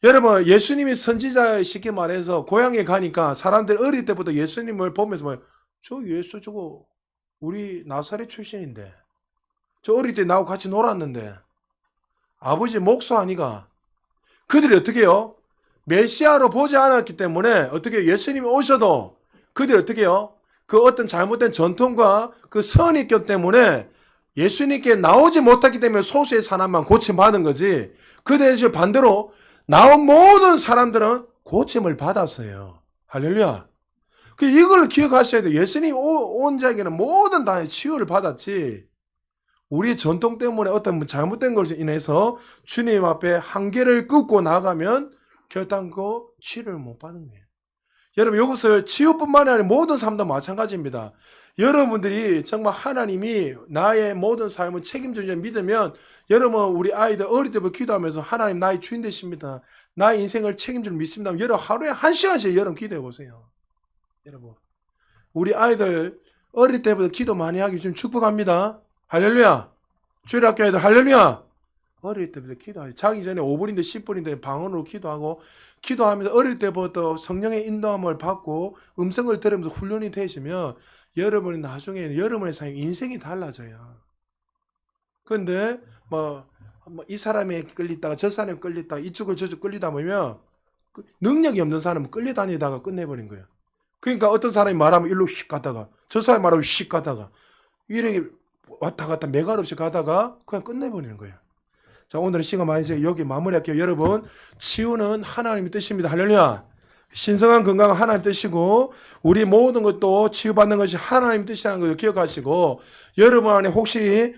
여러분 예수님이 선지자 쉽게 말해서 고향에 가니까 사람들 어릴 때부터 예수님을 보면서 저 예수 저거 우리 나사렛 출신인데 저 어릴 때 나하고 같이 놀았는데 아버지 목사 아니가. 그들이 어떻게 해요? 메시아로 보지 않았기 때문에 어떻게 예수님이 오셔도 그들이 어떻게 해요? 그 어떤 잘못된 전통과 그 선입견 때문에 예수님께 나오지 못했기 때문에 소수의 사람만 고침받은 거지. 그 대신 반대로 나온 모든 사람들은 고침을 받았어요. 할렐루야. 이걸 기억하셔야 돼요. 예수님이 온 자에게는 모든 다 치유를 받았지. 우리 전통 때문에 어떤 잘못된 것으로 인해서 주님 앞에 한계를 긋고 나가면 결단코 치유를 못 받는 거예요. 여러분 이것을 치유뿐만 아니라 모든 삶도 마찬가지입니다. 여러분들이 정말 하나님이 나의 모든 삶을 책임져 주시는 믿으면 여러분 우리 아이들 어릴 때부터 기도하면서 하나님 나의 주인 되십니다. 나의 인생을 책임질 믿습니다. 여러분 하루에 1시간씩 여러분 기도해 보세요. 여러분 우리 아이들 어릴 때부터 기도 많이 하기 좀 축복합니다. 할렐루야. 주일학교 아이들 할렐루야. 어릴 때부터 기도하지. 자기 전에 5분인데 10분인데 방언으로 기도하고 기도하면서 어릴 때부터 성령의 인도함을 받고 음성을 들으면서 훈련이 되시면 여러분이 나중에 여러분의 삶 인생이 달라져요. 그런데 이 사람이 끌리다가 저 사람이 끌리다가 이쪽을 저쪽 끌리다 보면 능력이 없는 사람은 끌려다니다가 끝내버린 거예요. 그러니까 어떤 사람이 말하면 일로 휙 가다가 저 사람이 말하면 휙 가다가 이렇게 왔다 갔다 매갈 없이 가다가 그냥 끝내버리는 거예요. 자, 오늘은 시간 많이 있어요. 여기 마무리할게요. 여러분, 치유는 하나님의 뜻입니다. 할렐루야. 신성한 건강은 하나님 뜻이고 우리 모든 것도 치유받는 것이 하나님 뜻이라는 것을 기억하시고 여러분 안에 혹시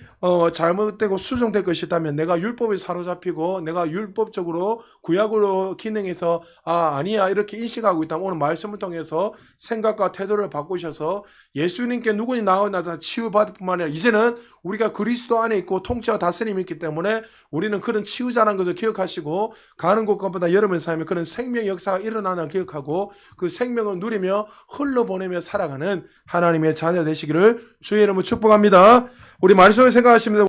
잘못되고 수정될 것이 있다면 내가 율법에 사로잡히고 내가 율법적으로 구약으로 기능해서 아니야 이렇게 인식하고 있다면 오늘 말씀을 통해서 생각과 태도를 바꾸셔서 예수님께 누구니 나오나 치유받을 뿐만 아니라 이제는 우리가 그리스도 안에 있고 통치와 다스림이 있기 때문에 우리는 그런 치유자라는 것을 기억하시고 가는 곳마다 여러분의 삶에 그런 생명 역사가 일어나는 걸 기억하고 그 생명을 누리며 흘러보내며 살아가는 하나님의 자녀 되시기를 주의 이름으로 축복합니다. 우리 말씀을 생각하시면